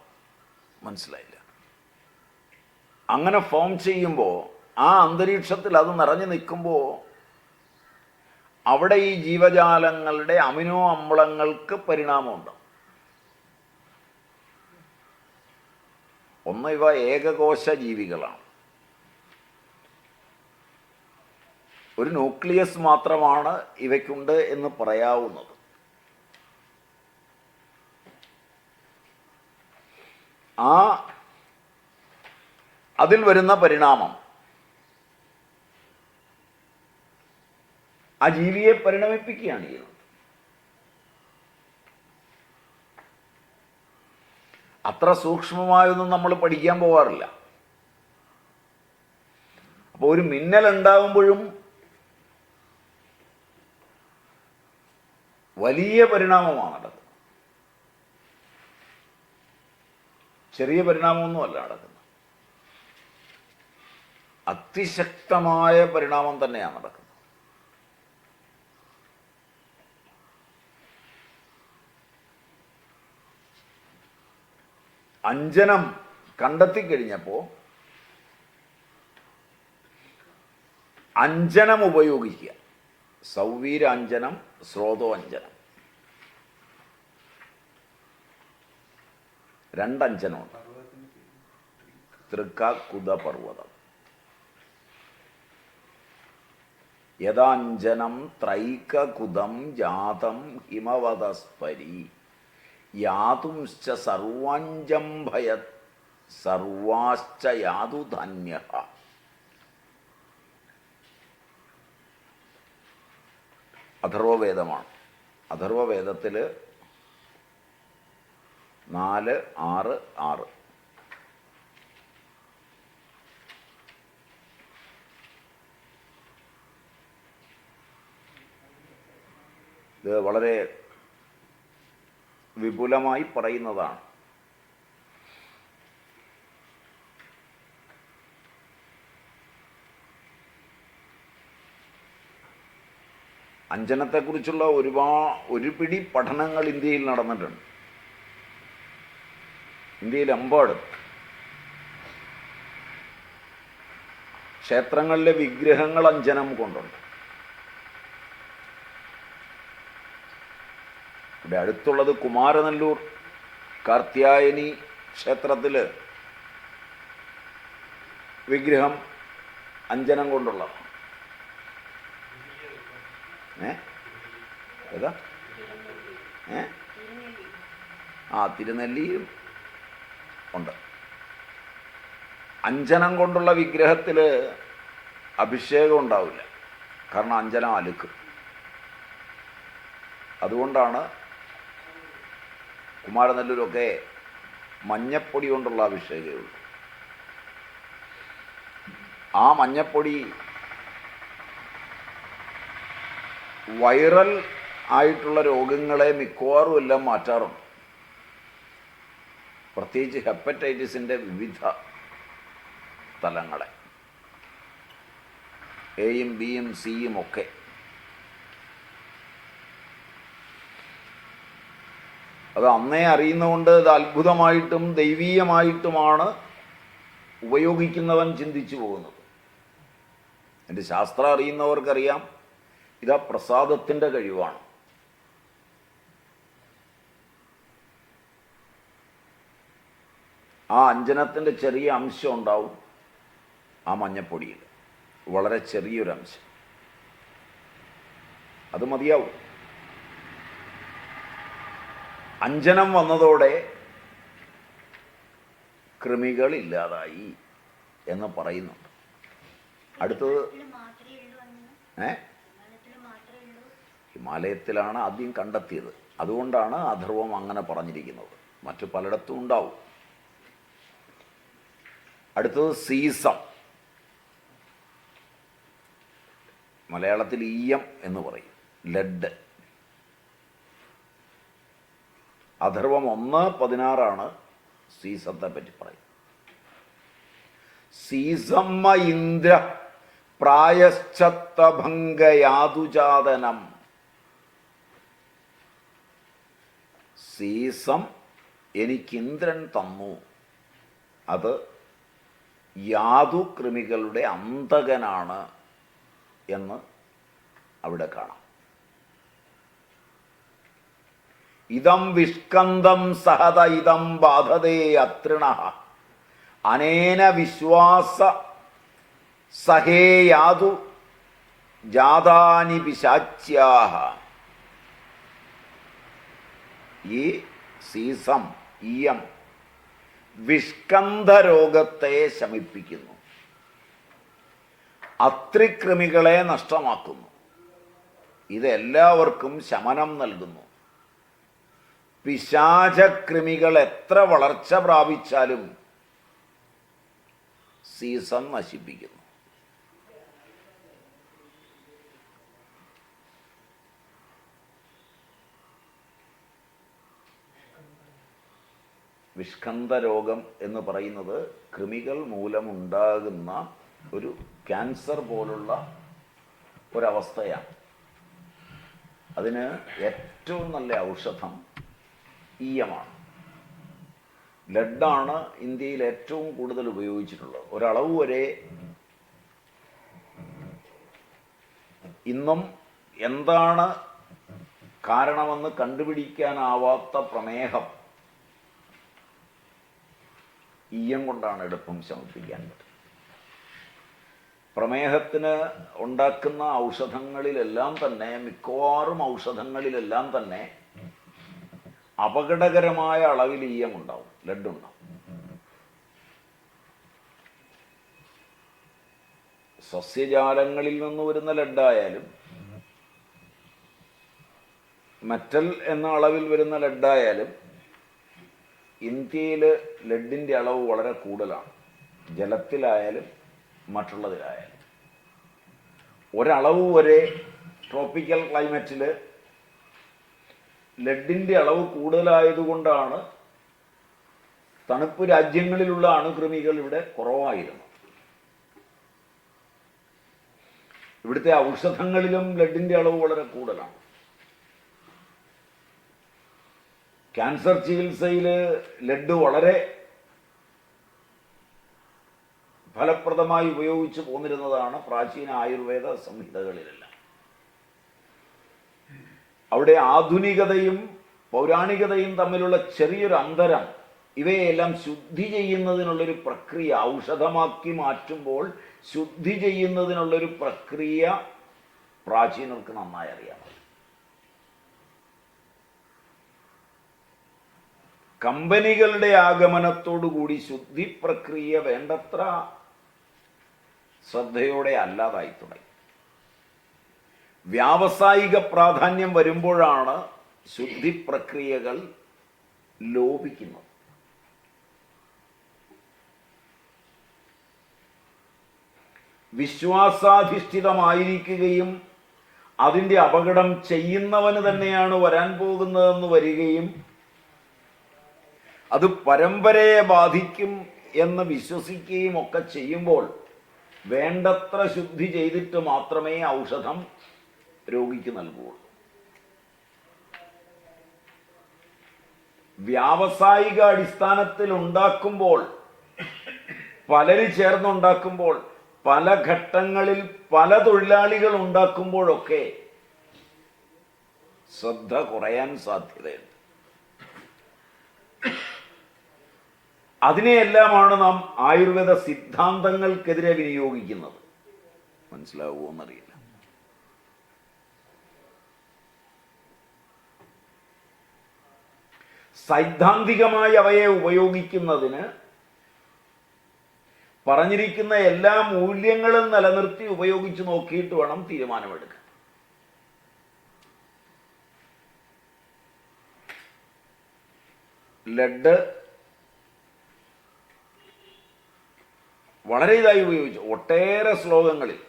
മനസ്സിലായില്ല? അങ്ങനെ ഫോം ചെയ്യുമ്പോൾ ആ അന്തരീക്ഷത്തിൽ അത് നിറഞ്ഞു നിൽക്കുമ്പോൾ അവിടെ ഈ ജീവജാലങ്ങളുടെ അമിനോ അമ്ലങ്ങൾക്ക് പരിണാമമുണ്ട്. ഒന്ന്, ഇവ ഏകകോശ ജീവികളാണ്. ഒരു ന്യൂക്ലിയസ് മാത്രമാണ് ഇവയ്ക്കുണ്ട് എന്ന് പറയാവുന്നത്. അതിൽ വരുന്ന പരിണാമം ആ ജീവിയെ പരിണമിപ്പിക്കുകയാണ് ചെയ്യുന്നത്. അത്ര സൂക്ഷ്മമായൊന്നും നമ്മൾ പഠിക്കാൻ പോകാറില്ല. അപ്പോൾ ഒരു മിന്നൽ ഉണ്ടാകുമ്പോഴും വലിയ പരിണാമമാണ് നടക്കുന്നത്. ചെറിയ പരിണാമമൊന്നുമല്ല നടക്കുന്നത്. അതിശക്തമായ പരിണാമം തന്നെയാണ് നടക്കുന്നത്. അഞ്ജനം കണ്ടെത്തിക്കഴിഞ്ഞപ്പോൾ അഞ്ജനം ഉപയോഗിക്കുക. സൗവീരാഞ്ജനം, സ്രോതോഞ്ജനം, രണ്ടഞ്ജനമുണ്ട്. തൃക്കാക്കുതപർവ്വതം. യദാഞ്ജനം ത്രൈകകുതം ജാതം ഹിമവതസ്പരി യാതുംശ്ച സർവാഞ്ജം ഭയത് സർവാശ്ച യാതു ധന്യഃ. അഥർവവേദമാണ്. അഥർവവേദത്തിൽ 4, 6, 6. ഇത് വളരെ വിപുലമായി പറയുന്നതാണ്. അഞ്ജനത്തെക്കുറിച്ചുള്ള ഒരു പിടി പഠനങ്ങൾ ഇന്ത്യയിൽ നടന്നിട്ടുണ്ട്. ഇന്ത്യയിലെമ്പാടും ക്ഷേത്രങ്ങളിലെ വിഗ്രഹങ്ങൾ അഞ്ജനം കൊണ്ടുണ്ട്. ഇവിടെ അടുത്തുള്ളത് കുമാരനല്ലൂർ കാർത്യായനി ക്ഷേത്രത്തിൽ വിഗ്രഹം അഞ്ജനം കൊണ്ടുള്ളതാണ്. ഏതാ? തിരുനെല്ലിയും ഉണ്ട്. അഞ്ജനം കൊണ്ടുള്ള വിഗ്രഹത്തിൽ അഭിഷേകം ഉണ്ടാവില്ല. കാരണം അഞ്ജനം അലുക്കും. അതുകൊണ്ടാണ് കുമാരനെല്ലൂരൊക്കെ മഞ്ഞപ്പൊടി കൊണ്ടുള്ള അഭിഷേകമേ ഉള്ളൂ. ആ മഞ്ഞപ്പൊടി വൈറൽ ആയിട്ടുള്ള രോഗങ്ങളെ മിക്കവാറും എല്ലാം മാറ്റാറുണ്ട്. പ്രത്യേകിച്ച് ഹെപ്പറ്റൈറ്റിസിൻ്റെ വിവിധ തലങ്ങളെ, എയും ബിയും സിയും ഒക്കെ. അത് അന്നേ അറിയുന്നതുകൊണ്ട് ഇത് അത്ഭുതമായിട്ടും ദൈവീയമായിട്ടുമാണ് ഉപയോഗിക്കുന്നവൻ ചിന്തിച്ചു പോകുന്നത്. എൻ്റെ ശാസ്ത്രം അറിയുന്നവർക്കറിയാം ഇതാ പ്രസാദത്തിൻ്റെ കഴിവാണ്. ആ അഞ്ജനത്തിൻ്റെ ചെറിയ അംശം ഉണ്ടാവും ആ മഞ്ഞപ്പൊടിയിൽ, വളരെ ചെറിയൊരംശം. അത് മതിയാവും. അഞ്ജനം വന്നതോടെ കൃമികൾ ഇല്ലാതായി എന്ന് പറയുന്നുണ്ട്. അടുത്തത് ഹിമാലയത്തിലാണ് ആദ്യം കണ്ടെത്തിയത്. അതുകൊണ്ടാണ് അഥർവം അങ്ങനെ പറഞ്ഞിരിക്കുന്നത്. മറ്റു പലയിടത്തും ഉണ്ടാവും. അടുത്തത് സീസം. മലയാളത്തിൽ ഈയം എന്ന് പറയും. ലെഡ്. അഥർവം 1:16 സീസത്തെ പറ്റി പറയും. സീസമ്മ ഇന്ദ്ര പ്രായശ്ചത്തഭംഗയാതുജാതനം. സീസം എനിക്കിന്ദ്രൻ തന്നു. അത് യാതുകൃമികളുടെ അന്തകനാണ് എന്ന് അവിടെ കാണാം. ഇതം വിഷ്കന്ധം സഹത ഇതം ബാധതേ അത്രിണഃ അനേന വിശ്വാസ സഹേയാതു ജാതാനി പിശാച്യാഃ. ഈ സീസം, ഈയം വിഷ്കന്ധരോഗത്തെ ശമിപ്പിക്കുന്നു, അത്രികൃമികളെ നഷ്ടമാക്കുന്നു. ഇതെല്ലാവർക്കും ശമനം നൽകുന്നു. പിശാചകൃമികൾ എത്ര വളർച്ച പ്രാപിച്ചാലും സീസം നശിപ്പിക്കുന്നു. വിഷ്കന്ധ രോഗം എന്ന് പറയുന്നത് കൃമികൾ മൂലമുണ്ടാകുന്ന ഒരു ക്യാൻസർ പോലുള്ള ഒരവസ്ഥയാണ്. അതിന് ഏറ്റവും നല്ല ഔഷധം ഈയമാണ്. ലെഡാണ് ഇന്ത്യയിൽ ഏറ്റവും കൂടുതൽ ഉപയോഗിച്ചിട്ടുള്ളത്. ഒരളവ് വരെ ഇന്നും എന്താണ് കാരണമെന്ന് കണ്ടുപിടിക്കാനാവാത്ത പ്രമേഹം ഈയം കൊണ്ടാണ് എളുപ്പം ശമിപ്പിക്കാൻ പറ്റും. പ്രമേഹത്തിന് ഉണ്ടാക്കുന്ന ഔഷധങ്ങളിലെല്ലാം തന്നെ, മിക്കവാറും ഔഷധങ്ങളിലെല്ലാം തന്നെ അപകടകരമായ അളവിൽ ഈയം ഉണ്ടാവും, ലെഡുണ്ടാവും. സസ്യജാലങ്ങളിൽ നിന്ന് വരുന്ന ലെഡായാലും മെറ്റൽ എന്ന അളവിൽ വരുന്ന ലെഡായാലും ഇന്ത്യയിൽ ലെഡിൻ്റെ അളവ് വളരെ കൂടുതലാണ്. ജലത്തിലായാലും മറ്റുള്ളതിലായാലും ഒരളവ് വരെ ട്രോപ്പിക്കൽ ക്ലൈമറ്റിൽ ലെഡിൻ്റെ അളവ് കൂടുതലായതുകൊണ്ടാണ് തണുപ്പ് രാജ്യങ്ങളിലുള്ള അണുക്രിമികൾ ഇവിടെ കുറവായിരുന്നു. ഇവിടുത്തെ ഔഷധങ്ങളിലും ലെഡിൻ്റെ അളവ് വളരെ കൂടുതലാണ്. ക്യാൻസർ ചികിത്സയിൽ ലെഡ് വളരെ ഫലപ്രദമായി ഉപയോഗിച്ച് പോന്നിരുന്നതാണ് പ്രാചീന ആയുർവേദ സംഹിതകളിലെല്ലാം. അവിടെ ആധുനികതയും പൗരാണികതയും തമ്മിലുള്ള ചെറിയൊരു അന്തരം, ഇവയെല്ലാം ശുദ്ധി ചെയ്യുന്നതിനുള്ളൊരു പ്രക്രിയ, ഔഷധമാക്കി മാറ്റുമ്പോൾ ശുദ്ധി ചെയ്യുന്നതിനുള്ളൊരു പ്രക്രിയ പ്രാചീനർക്ക് നന്നായി അറിയാം. കമ്പനികളുടെ ആഗമനത്തോടുകൂടി ശുദ്ധി പ്രക്രിയ വേണ്ടത്ര ശ്രദ്ധയോടെ അല്ലാതായി തുടങ്ങി. വ്യാവസായിക പ്രാധാന്യം വരുമ്പോഴാണ് ശുദ്ധി പ്രക്രിയകൾ ലോപിക്കുന്നത്. വിശ്വാസാധിഷ്ഠിതമായിരിക്കുകയും അതിൻ്റെ അപകടം ചെയ്യുന്നവന് തന്നെയാണ് വരാൻ പോകുന്നതെന്ന് വരികയും അത് പരമ്പരയെ ബാധിക്കും എന്ന് വിശ്വസിക്കുകയും ഒക്കെ ചെയ്യുമ്പോൾ വേണ്ടത്ര ശുദ്ധി ചെയ്തിട്ട് മാത്രമേ ഔഷധം രോഗിക്ക് നൽകുകയുള്ളൂ. വ്യാവസായിക അടിസ്ഥാനത്തിൽ ഉണ്ടാക്കുമ്പോൾ, പലര് ചേർന്നുണ്ടാക്കുമ്പോൾ, പല ഘട്ടങ്ങളിൽ പല തൊഴിലാളികൾ ഉണ്ടാക്കുമ്പോഴൊക്കെ ശ്രദ്ധ കുറയാൻ സാധ്യതയുണ്ട്. അതിനെയെല്ലാമാണ് നാം ആയുർവേദ സിദ്ധാന്തങ്ങൾക്കെതിരെ വിനിയോഗിക്കുന്നത്. മനസ്സിലാവുമോ എന്നറിയില്ല. സൈദ്ധാന്തികമായി അവയെ ഉപയോഗിക്കുന്നതിന് പറഞ്ഞിരിക്കുന്ന എല്ലാ മൂല്യങ്ങളും നിലനിർത്തി ഉപയോഗിച്ച് നോക്കിയിട്ട് വേണം തീരുമാനമെടുക്കാൻ. ലഡ് വളരെ ഇതായി ഉപയോഗിച്ചു ഒട്ടേറെ ശ്ലോകങ്ങളിൽ.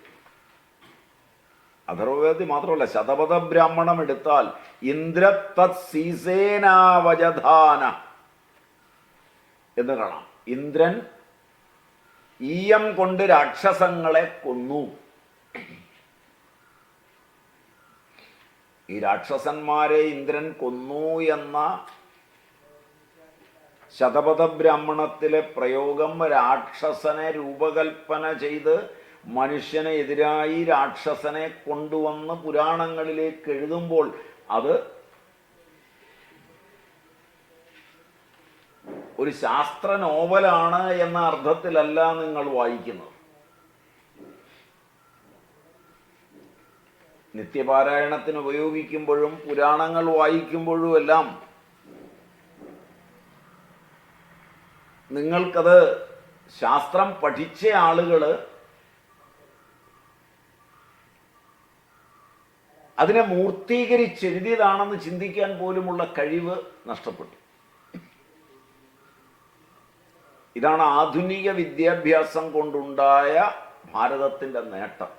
അഥർവവേദത്തിൽ മാത്രമല്ല, ശതപഥ ബ്രാഹ്മണം എടുത്താൽ ഇന്ദ്രത്തത് സീസേനാവജധാന എന്ന് കാണാം. ഇന്ദ്രൻ ഈയം കൊണ്ട് രാക്ഷസങ്ങളെ കൊന്നു. ഈ രാക്ഷസന്മാരെ ഇന്ദ്രൻ കൊന്നു എന്ന ശതപഥ ബ്രാഹ്മണത്തിലെ പ്രയോഗം രാക്ഷസനെ രൂപകൽപ്പന ചെയ്ത് മനുഷ്യന് എതിരായി രാക്ഷസനെ കൊണ്ടുവന്ന് പുരാണങ്ങളിലേക്ക് എഴുതുമ്പോൾ അത് ഒരു ശാസ്ത്ര നോവലാണ് എന്ന അർത്ഥത്തിലല്ല നിങ്ങൾ വായിക്കുന്നത്. നിത്യപാരായണത്തിന് ഉപയോഗിക്കുമ്പോഴും പുരാണങ്ങൾ വായിക്കുമ്പോഴും എല്ലാം നിങ്ങൾക്കത് ശാസ്ത്രം പഠിച്ച ആളുകൾ അതിനെ മൂർത്തീകരിച്ചെഴുതിയതാണെന്ന് ചിന്തിക്കാൻ പോലുമുള്ള കഴിവ് നഷ്ടപ്പെട്ടു. ഇതാണ് ആധുനിക വിദ്യാഭ്യാസം കൊണ്ടുണ്ടായ ഭാരതത്തിൻ്റെ നേട്ടം.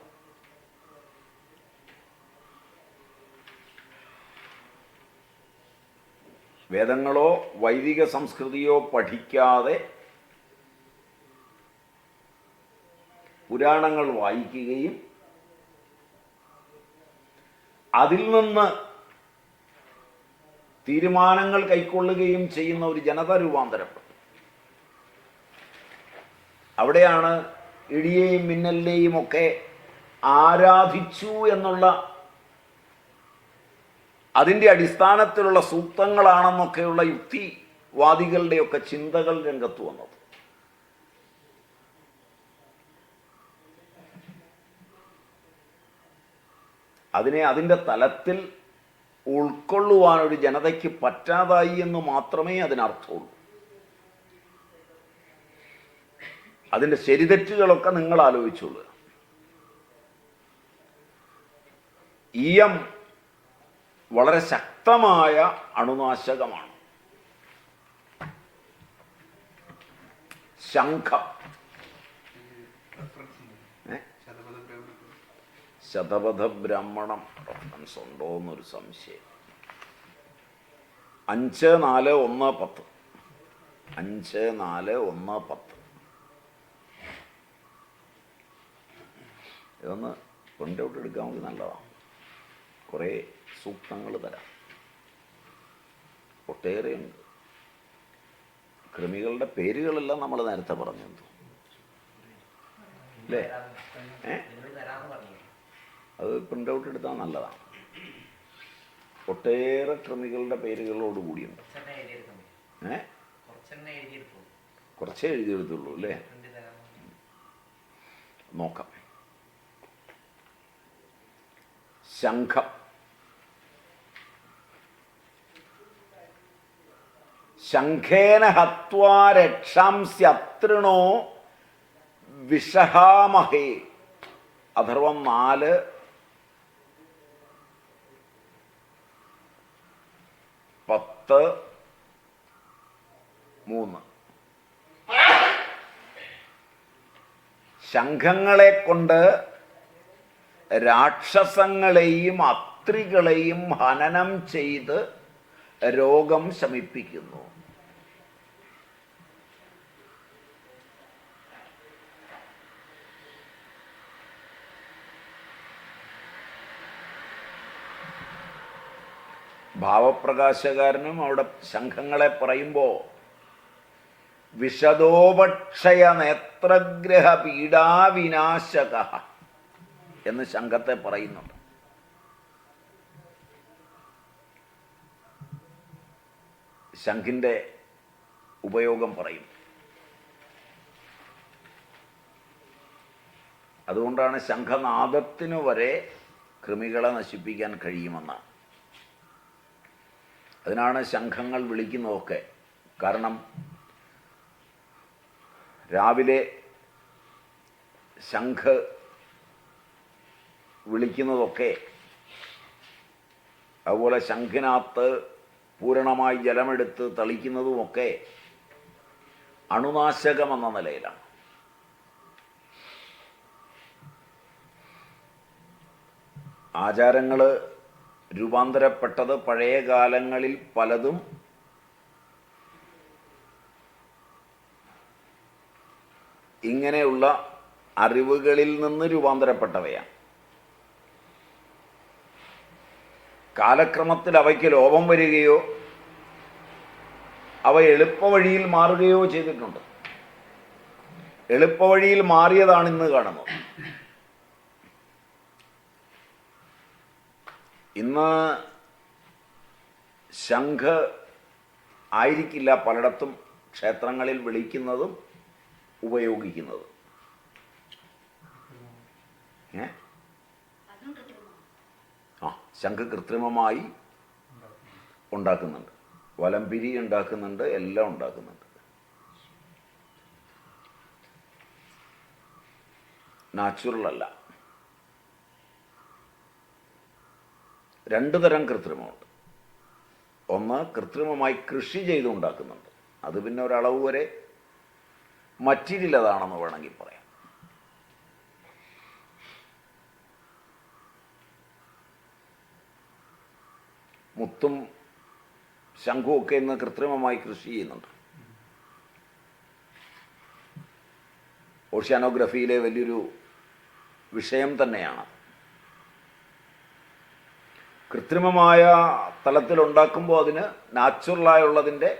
വേദങ്ങളോ വൈദിക സംസ്കൃതിയോ പഠിക്കാതെ പുരാണങ്ങൾ വായിക്കുകയും അതിൽ നിന്ന് തീരുമാനങ്ങൾ കൈക്കൊള്ളുകയും ചെയ്യുന്ന ഒരു ജനത രൂപാന്തരപ്പെട്ടു. അവിടെയാണ് ഇടിയെയും മിന്നലിനെയും ഒക്കെ ആരാധിച്ചു എന്നുള്ള അതിൻ്റെ അടിസ്ഥാനത്തിലുള്ള സൂക്തങ്ങളാണെന്നൊക്കെയുള്ള യുക്തിവാദികളുടെയൊക്കെ ചിന്തകൾ രംഗത്ത് വന്നത്. അതിനെ അതിൻ്റെ തലത്തിൽ ഉൾക്കൊള്ളുവാനൊരു ജനതയ്ക്ക് പറ്റാതായി എന്ന് മാത്രമേ അതിനർത്ഥമുള്ളൂ. അതിൻ്റെ ശരിതെറ്റുകളൊക്കെ നിങ്ങൾ ആലോചിച്ചോളൂ. ഈയം വളരെ ശക്തമായ അണുനാശകമാണ്. ശംഖം, ശതപഥ ബ്രാഹ്മണം റഫറൻസ് ഉണ്ടോ എന്നൊരു സംശയം. 5-4-1-10 5-4-1-10 ഇതൊന്ന് പ്രിൻ്റ് ഔട്ട് എടുക്കാമെങ്കിൽ നല്ലതാണ്. കുറേ സൂക്തങ്ങൾ തരാം, ഒട്ടേറെയുണ്ട്. കൃമികളുടെ പേരുകളെല്ലാം നമ്മൾ നേരത്തെ പറഞ്ഞു അല്ലേ? അത് പ്രിൻ്റ് ഔട്ട് എടുത്താൽ നല്ലതാണ്. ഒട്ടേറെ കൃമികളുടെ പേരുകളോട് കൂടിയുണ്ട്. കുറച്ചേ എഴുതിയെടുത്തുള്ളൂ അല്ലേ? നോക്കാം. ശംഖം, ശംഖേന ഹത്വാ രക്ഷാംസ്യ അതൃണോ വിഷഹാമഹേ. അഥർവം 4:10-3. ശംഖങ്ങളെ കൊണ്ട് രാക്ഷസങ്ങളെയും അത്രികളെയും ഹനനം ചെയ്ത് രോഗം ശമിപ്പിക്കുന്നു. ഭാവപ്രകാശകാരനും അവിടെ ശംഖങ്ങളെ പറയുമ്പോൾ വിശദോപക്ഷയ നേത്രഗ്രഹ പീഡാവിനാശക എന്ന് ശംഖത്തെ പറയുന്നുണ്ട്. ശംഖിൻ്റെ ഉപയോഗം പറയും. അതുകൊണ്ടാണ് ശംഖനാദത്തിനു വരെ കൃമികളെ നശിപ്പിക്കാൻ കഴിയുമെന്ന്. അതിനാണ് ശംഖങ്ങൾ വിളിക്കുന്നതൊക്കെ. കാരണം രാവിലെ ശംഖ് വിളിക്കുന്നതൊക്കെ അതുപോലെ ശംഖിനകത്ത് പൂരണമായി ജലമെടുത്ത് തളിക്കുന്നതുമൊക്കെ അണുനാശകമെന്ന നിലയിലാണ്. ആചാരങ്ങൾ രൂപാന്തരപ്പെട്ടത് പഴയ കാലങ്ങളിൽ പലതും ഇങ്ങനെയുള്ള അറിവുകളിൽ നിന്ന് രൂപാന്തരപ്പെട്ടവയാണ്. കാലക്രമത്തിൽ അവയ്ക്ക് ലോപം വരികയോ അവ എളുപ്പവഴിയിൽ മാറുകയോ ചെയ്തിട്ടുണ്ട്. എളുപ്പവഴിയിൽ മാറിയതാണ് ഇന്ന് കാണുന്നത്. ഇന്ന് ശംഖ് ആയിരിക്കില്ല പലയിടത്തും ക്ഷേത്രങ്ങളിൽ വിളിക്കുന്നതും ഉപയോഗിക്കുന്നതും. ശംഖ് കൃത്രിമമായി ഉണ്ടാക്കുന്നുണ്ട്, വലംപിരി ഉണ്ടാക്കുന്നുണ്ട്, എല്ലാം ഉണ്ടാക്കുന്നുണ്ട്. നാച്ചുറൽ അല്ല. രണ്ടു തരം കൃത്രിമമുണ്ട്. ഒന്ന് കൃത്രിമമായി കൃഷി ചെയ്ത് ഉണ്ടാക്കുന്നുണ്ട്. അത് പിന്നെ ഒരളവ് വരെ മറ്റീരിയൽ അതാണെന്ന് വേണമെങ്കിൽ പറയാം. മുത്തും ശംഖുമൊക്കെ ഇന്ന് കൃത്രിമമായി കൃഷി ചെയ്യുന്നുണ്ട്. ഓഷ്യാനോഗ്രഫിയിലെ വലിയൊരു വിഷയം തന്നെയാണ്. കൃത്രിമമായ തലത്തിലുണ്ടാക്കുമ്പോൾ അതിന് നാച്ചുറലായുള്ളതിൻ്റെ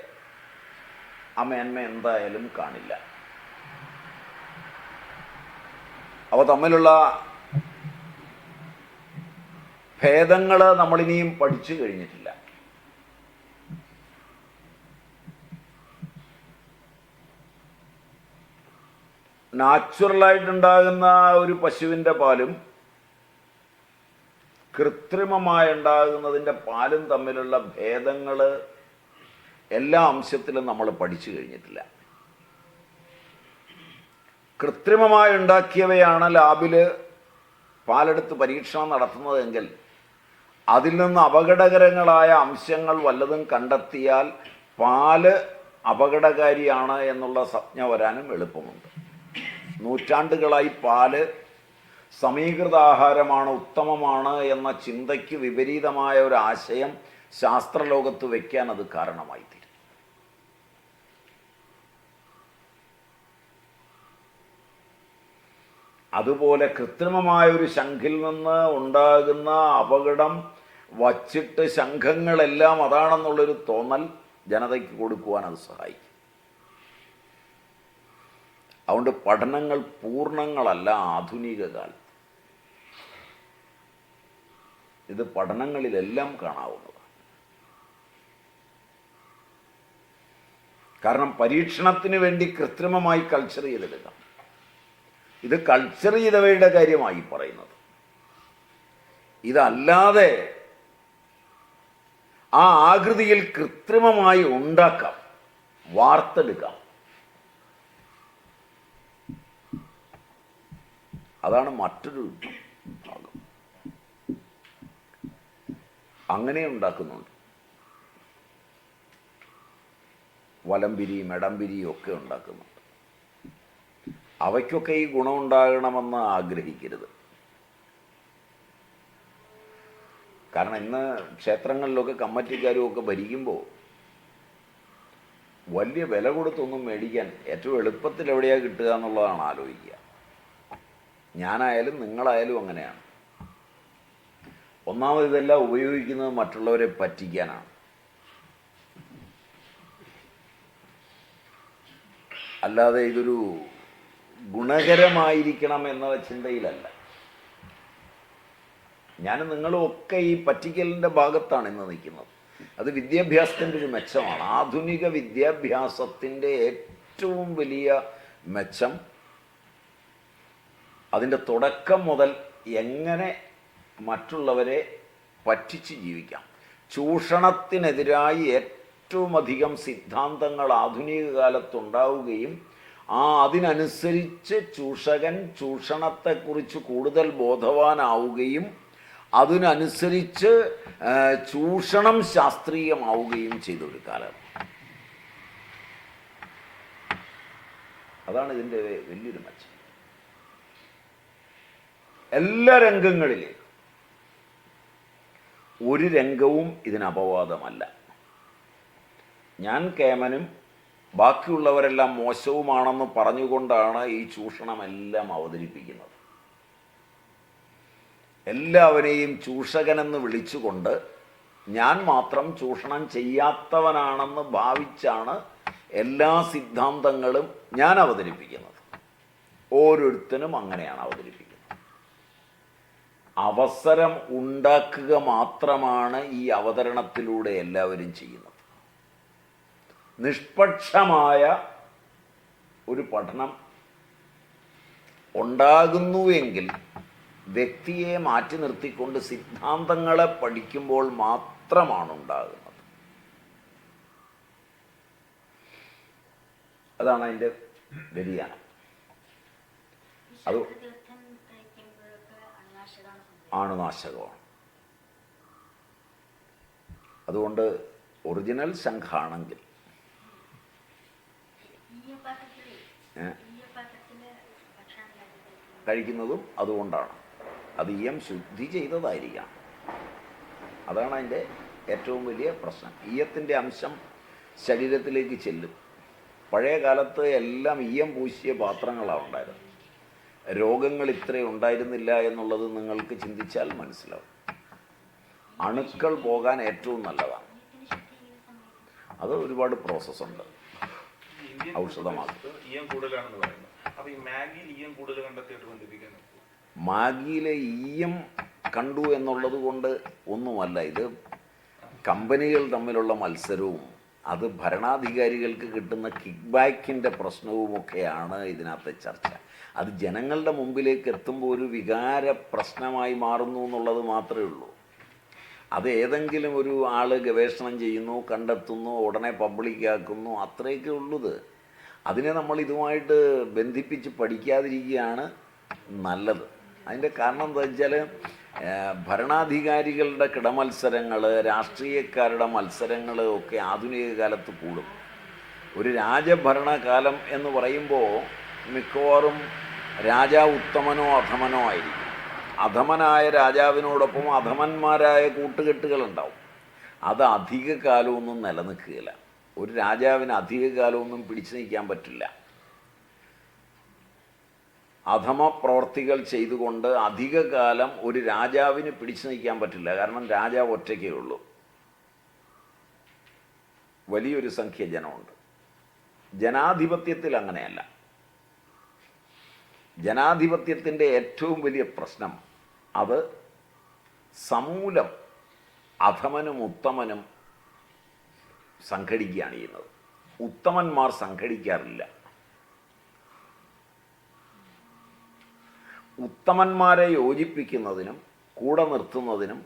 ആ മേന്മ എന്തായാലും കാണില്ല. അവ തമ്മിലുള്ള ഭേദങ്ങൾ നമ്മളിനിയും പഠിച്ചു കഴിഞ്ഞിട്ടില്ല. നാച്ചുറലായിട്ടുണ്ടാകുന്ന ഒരു പശുവിൻ്റെ പാലും കൃത്രിമമായി ഉണ്ടാകുന്നതിൻ്റെ പാലും തമ്മിലുള്ള ഭേദങ്ങൾ എല്ലാ അംശത്തിലും നമ്മൾ പഠിച്ചു കഴിഞ്ഞിട്ടില്ല. കൃത്രിമമായി ഉണ്ടാക്കിയവയാണ് ലാബിൽ പാലെടുത്ത് പരീക്ഷണം നടത്തുന്നതെങ്കിൽ അതിൽ നിന്ന് അപകടകരങ്ങളായ അംശങ്ങൾ വല്ലതും കണ്ടെത്തിയാൽ പാല് അപകടകാരിയാണ് എന്നുള്ള സംജ്ഞ വരാനും എളുപ്പമുണ്ട്. നൂറ്റാണ്ടുകളായി പാല് സമീകൃത ആഹാരമാണ്, ഉത്തമമാണ് എന്ന ചിന്തയ്ക്ക് വിപരീതമായ ഒരു ആശയം ശാസ്ത്രലോകത്ത് വയ്ക്കാൻ അത് കാരണമായി തീരും. അതുപോലെ കൃത്രിമമായ ഒരു ശംഖിൽ നിന്ന് ഉണ്ടാകുന്ന അപകടം വച്ചിട്ട് ശംഖങ്ങളെല്ലാം അതാണെന്നുള്ളൊരു തോന്നൽ ജനതയ്ക്ക് കൊടുക്കുവാൻ അത് സഹായിക്കും. അതുകൊണ്ട് പഠനങ്ങൾ പൂർണ്ണങ്ങളല്ല ആധുനിക കാലത്ത്. ഇത് പഠനങ്ങളിലെല്ലാം കാണാവുന്നതാണ്. കാരണം പരീക്ഷണത്തിന് വേണ്ടി കൃത്രിമമായി കൾച്ചർ ചെയ്തെടുക്കാം. ഇത് കൾച്ചർ ചെയ്തവയുടെ കാര്യമായി പറയുന്നത്. ഇതല്ലാതെ ആ ആകൃതിയിൽ കൃത്രിമമായി ഉണ്ടാക്കാം, വാർത്തെടുക്കാം. അതാണ് മറ്റൊരു ഭാഗം. അങ്ങനെ ഉണ്ടാക്കുന്നുണ്ട്. വലംപിരിയും ഇടംപിരിയും ഒക്കെ ഉണ്ടാക്കുന്നുണ്ട്. അവയ്ക്കൊക്കെ ഈ ഗുണമുണ്ടാകണമെന്ന് ആഗ്രഹിക്കരുത്. കാരണം ഇന്ന് ക്ഷേത്രങ്ങളിലൊക്കെ കമ്മിറ്റിക്കാരും ഒക്കെ ഭരിക്കുമ്പോൾ വലിയ വില കൊടുത്തൊന്നും മേടിക്കാൻ ഏറ്റവും എളുപ്പത്തിൽ എവിടെയാണ് കിട്ടുക എന്നുള്ളതാണ് ആലോചിക്കുക. ഞാനായാലും നിങ്ങളായാലും അങ്ങനെയാണ്. ഒന്നാമത് ഇതെല്ലാം ഉപയോഗിക്കുന്നത് മറ്റുള്ളവരെ പറ്റിക്കാനാണ്. അല്ലാതെ ഇതൊരു ഗുണകരമായിരിക്കണം എന്ന ചിന്തയിലല്ല. ഞാനും നിങ്ങളും ഒക്കെ ഈ പറ്റിക്കലിൻ്റെ ഭാഗത്താണ് ഇന്ന് നിൽക്കുന്നത്. അത് വിദ്യാഭ്യാസത്തിൻ്റെ ഒരു മെച്ചമാണ്. ആധുനിക വിദ്യാഭ്യാസത്തിൻ്റെ ഏറ്റവും വലിയ മെച്ചം അതിൻ്റെ തുടക്കം മുതൽ എങ്ങനെ മറ്റുള്ളവരെ പറ്റിച്ച് ജീവിക്കാം. ചൂഷണത്തിനെതിരായി ഏറ്റവും അധികം സിദ്ധാന്തങ്ങൾ ആധുനിക കാലത്തുണ്ടാവുകയും അതിനനുസരിച്ച് ചൂഷകൻ ചൂഷണത്തെക്കുറിച്ച് കൂടുതൽ ബോധവാനാവുകയും അതിനനുസരിച്ച് ചൂഷണം ശാസ്ത്രീയമാവുകയും ചെയ്തൊരു കാലം. അതാണ് ഇതിൻ്റെ വലിയൊരു മെച്ചം. എല്ലാ രംഗങ്ങളിലേക്കും ഒരു രംഗവും ഇതിന് അപവാദമല്ല. ഞാൻ കേമനും ബാക്കിയുള്ളവരെല്ലാം മോശവുമാണെന്ന് പറഞ്ഞുകൊണ്ടാണ് ഈ ചൂഷണമെല്ലാം അവതരിപ്പിക്കുന്നത്. എല്ലാവരെയും ചൂഷകനെന്ന് വിളിച്ചുകൊണ്ട് ഞാൻ മാത്രം ചൂഷണം ചെയ്യാത്തവനാണെന്ന് ഭാവിച്ചാണ് എല്ലാ സിദ്ധാന്തങ്ങളും ഞാൻ അവതരിപ്പിക്കുന്നത്. ഓരോരുത്തരും അങ്ങനെയാണ് അവതരിപ്പിക്കുന്നത്. അവസരം ഉണ്ടാക്കുക മാത്രമാണ് ഈ അവതരണത്തിലൂടെ എല്ലാവരും ചെയ്യുന്നത്. നിഷ്പക്ഷമായ ഒരു പഠനം ഉണ്ടാകുന്നുവെങ്കിൽ വ്യക്തിയെ മാറ്റി നിർത്തിക്കൊണ്ട് സിദ്ധാന്തങ്ങളെ പഠിക്കുമ്പോൾ മാത്രമാണ് ഉണ്ടാകുന്നത്. അതാണ് അതിൻ്റെ വ്യതിയാനം. അത് അണുനാശകമാണ്. അതുകൊണ്ട് ഒറിജിനൽ ശംഖാണെങ്കിൽ കഴിക്കുന്നതും അതുകൊണ്ടാണ്. അത് ഈയം ശുദ്ധി ചെയ്തതായിരിക്കാം. അതാണ് അതിൻ്റെ ഏറ്റവും വലിയ പ്രശ്നം. ഈയത്തിൻ്റെ അംശം ശരീരത്തിലേക്ക് ചെല്ലും. പഴയ കാലത്ത് എല്ലാം ഈയം പൂശിയ പാത്രങ്ങളാണ് ഉണ്ടായിരുന്നത്. രോഗങ്ങൾ ഇത്രയും ഉണ്ടായിരുന്നില്ല എന്നുള്ളത് നിങ്ങൾക്ക് ചിന്തിച്ചാൽ മനസ്സിലാവും. അണുക്കൾ പോകാൻ ഏറ്റവും നല്ലതാണ്. അത് ഒരുപാട് പ്രോസസ്സുണ്ട്. ഔഷധമാകും. മാഗിയിലെ ഈയം കണ്ടു എന്നുള്ളത് കൊണ്ട് ഒന്നുമല്ല. ഇത് കമ്പനികൾ തമ്മിലുള്ള മത്സരവും അത് ഭരണാധികാരികൾക്ക് കിട്ടുന്ന കിക്ക് ബാക്കിൻ്റെ പ്രശ്നവുമൊക്കെയാണ് ഇതിനകത്തെ ചർച്ച. അത് ജനങ്ങളുടെ മുമ്പിലേക്ക് എത്തുമ്പോൾ ഒരു വികാര പ്രശ്നമായി മാറുന്നു എന്നുള്ളത് മാത്രമേ ഉള്ളൂ. അത് ഏതെങ്കിലും ഒരു ആൾ ഗവേഷണം ചെയ്യുന്നു, കണ്ടെത്തുന്നു, ഉടനെ പബ്ലിക്കാക്കുന്നു, അത്രയൊക്കെ ഉള്ളത്. അതിനെ നമ്മൾ ഇതുമായിട്ട് ബന്ധിപ്പിച്ച് പഠിക്കാതിരിക്കുകയാണ് നല്ലത്. അതിൻ്റെ കാരണം എന്താ വെച്ചാൽ ഭരണാധികാരികളുടെ കിടമത്സരങ്ങൾ, രാഷ്ട്രീയക്കാരുടെ മത്സരങ്ങൾ ഒക്കെ ആധുനിക കാലത്ത് കൂടും. ഒരു രാജഭരണകാലം എന്ന് പറയുമ്പോൾ മിക്കവാറും രാജാവ് ഉത്തമനോ അധമനോ ആയിരിക്കും. അധമനായ രാജാവിനോടൊപ്പം അധമന്മാരായ കൂട്ടുകെട്ടുകളുണ്ടാവും. അത് അധിക കാലമൊന്നും നിലനിൽക്കുകയില്ല. ഒരു രാജാവിന് അധിക കാലമൊന്നും പിടിച്ചു നിൽക്കാൻ പറ്റില്ല. അധമ പ്രവർത്തികൾ ചെയ്തുകൊണ്ട് അധിക കാലം ഒരു രാജാവിന് പിടിച്ചു നിൽക്കാൻ പറ്റില്ല. കാരണം രാജാവ് ഒറ്റയ്ക്കേ ഉള്ളൂ, വലിയൊരു സംഖ്യ ജനമുണ്ട്. ജനാധിപത്യത്തിൽ അങ്ങനെയല്ല. ജനാധിപത്യത്തിൻ്റെ ഏറ്റവും വലിയ പ്രശ്നം അത് സമൂലം അധമനും ഉത്തമനും സംഘടിക്കുകയാണ് ചെയ്യുന്നത്. ഉത്തമന്മാർ സംഘടിക്കാറില്ല. ഉത്തമന്മാരെ യോജിപ്പിക്കുന്നതിനും കൂടെ നിർത്തുന്നതിനും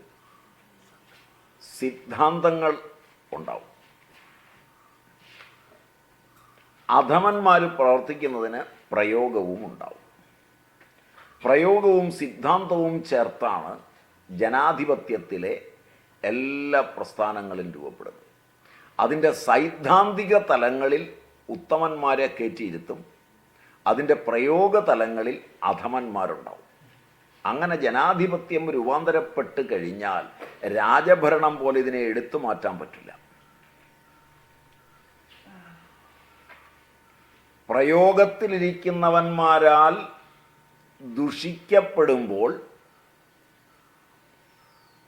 സിദ്ധാന്തങ്ങൾ ഉണ്ടാവും. അധമന്മാർ പ്രവർത്തിക്കുന്നതിന് പ്രയോഗവും ഉണ്ടാവും. പ്രയോഗവും സിദ്ധാന്തവും ചേർത്താണ് ജനാധിപത്യത്തിലെ എല്ലാ പ്രസ്ഥാനങ്ങളും രൂപപ്പെടുന്നത്. അതിൻ്റെ സൈദ്ധാന്തിക തലങ്ങളിൽ ഉത്തമന്മാരെ കയറ്റിയിരുത്തും, അതിൻ്റെ പ്രയോഗ തലങ്ങളിൽ അധമന്മാരുണ്ടാവും. അങ്ങനെ ജനാധിപത്യം രൂപാന്തരപ്പെട്ട് കഴിഞ്ഞാൽ രാജഭരണം പോലെ ഇതിനെ എടുത്തു മാറ്റാൻ പറ്റില്ല. പ്രയോഗത്തിലിരിക്കുന്നവന്മാരാൽ ദുഷിക്കപ്പെടുമ്പോൾ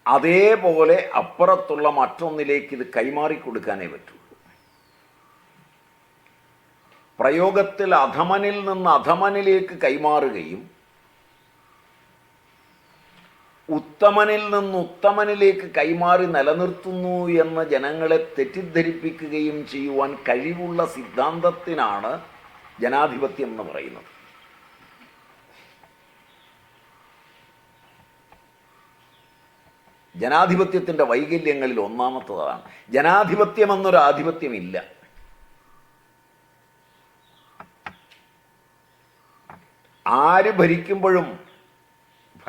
അതേപോലെ അപ്പുറത്തുള്ള മറ്റൊന്നിലേക്ക് ഇത് കൈമാറിക്കൊടുക്കാനേ പറ്റുള്ളൂ. പ്രയോഗത്തിൽ അധമനിൽ നിന്ന് അധമനിലേക്ക് കൈമാറുകയും ഉത്തമനിൽ നിന്ന് ഉത്തമനിലേക്ക് കൈമാറി നിലനിർത്തുന്നു എന്ന് ജനങ്ങളെ തെറ്റിദ്ധരിപ്പിക്കുകയും ചെയ്യുവാൻ കഴിവുള്ള സിദ്ധാന്തത്തിനാണ് ജനാധിപത്യം എന്ന് പറയുന്നത്. ജനാധിപത്യത്തിൻ്റെ വൈകല്യങ്ങളിൽ ഒന്നാമത്തതാണ്. ജനാധിപത്യം എന്നൊരു ആധിപത്യമില്ല. ആര് ഭരിക്കുമ്പോഴും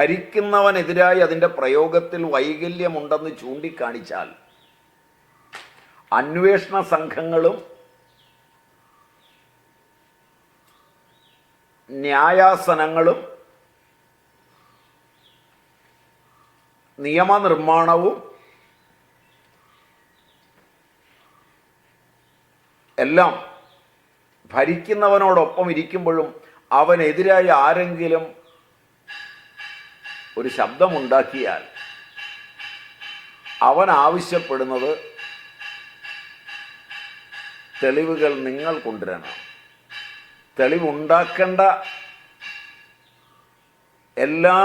ഭരിക്കുന്നവനെതിരായി അതിൻ്റെ പ്രയോഗത്തിൽ വൈകല്യമുണ്ടെന്ന് ചൂണ്ടിക്കാണിച്ചാൽ അന്വേഷണ സംഘങ്ങളും ന്യായാസനങ്ങളും നിയമനിർമ്മാണവും എല്ലാം ഭരിക്കുന്നവനോടൊപ്പം ഇരിക്കുമ്പോഴും അവനെതിരായി ആരെങ്കിലും ഒരു ശബ്ദമുണ്ടാക്കിയാൽ അവൻ ആവശ്യപ്പെടുന്നത് തെളിവുകൾ നിങ്ങൾ കൊണ്ടുവരണം. തെളിവുണ്ടാക്കേണ്ട എല്ലാ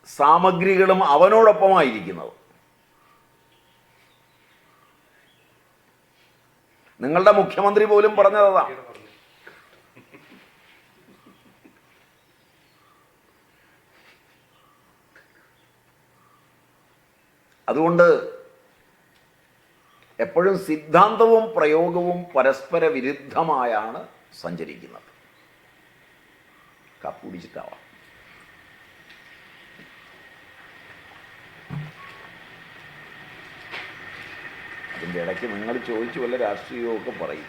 സാമഗ്രികളും അവനോടൊപ്പമായിരിക്കുന്നത്. നിങ്ങളുടെ മുഖ്യമന്ത്രി പോലും പറഞ്ഞതാ. അതുകൊണ്ട് എപ്പോഴും സിദ്ധാന്തവും പ്രയോഗവും പരസ്പര വിരുദ്ധമായാണ് സഞ്ചരിക്കുന്നത്. കപ്പ് കുടിച്ചിട്ടാവാം. അതിൻ്റെ ഇടയ്ക്ക് നിങ്ങൾ ചോദിച്ചു വല്ല രാഷ്ട്രീയമൊക്കെ പറയും.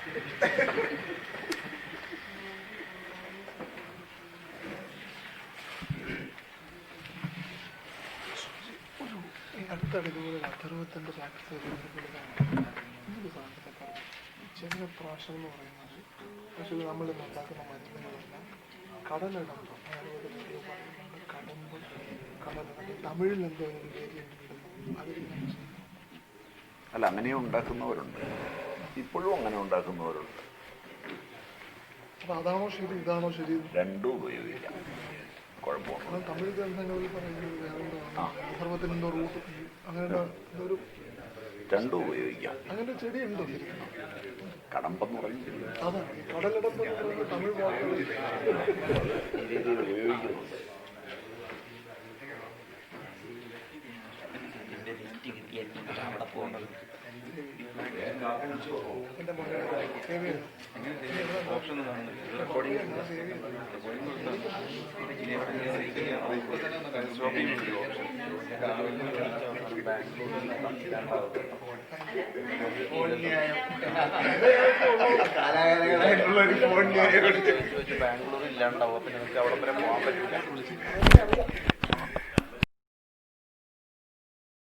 അടുത്തടുത്തുപോലെ 62 പ്രാക്ടീസ് ചെറിയ പ്രാവശ്യം എന്ന് പറയുന്നത് പക്ഷേ നമ്മൾ ഉണ്ടാക്കുന്ന മരുന്നുകളെല്ലാം കടലടമ്പ്, അതുപോലെ പറയുന്നുണ്ട് കടമ്പ്, കടലടമ്പ്. തമിഴിൽ എന്തോ ഒരു വേരിയൻ്റ് അതിൽ അല്ല, അങ്ങനെയും ഉണ്ടാക്കുന്നവരുണ്ട്, ഇപ്പോഴും അങ്ങനെ ഉണ്ടാക്കുന്നവരുണ്ട്. അപ്പോൾ അതാണോ ശരി, ഇതാണോ ശരി? രണ്ടും ഉപയോഗിക്കാം, കുഴപ്പമൊന്നും. തമിഴ് ഗ്രന്ഥങ്ങളിൽ പറയുന്നത് വേറെന്തോ സർവത്തിനെന്തോ റൂട്ട് അങ്ങനെ ഒരു രണ്ടും ഉപയോഗിക്കാം. അങ്ങനെ ചെടി ഉണ്ടോ ശരിക്കും? കടമ്പെന്ന് പറഞ്ഞിട്ടില്ല, അതെ കടലടമ്പ് എന്ന് പറയുന്നത് തമിഴ് വാക്കുകൾ ഈ രീതിയിൽ ഉപയോഗിക്കുന്നുണ്ട്. എൻ്റെ മകൻ ഓപ്ഷൻ ബാംഗ്ലൂർ ഇല്ലാണ്ടാവുക, പിന്നെ നിങ്ങൾക്ക് അവിടെ വരെ പോകാൻ പറ്റില്ല.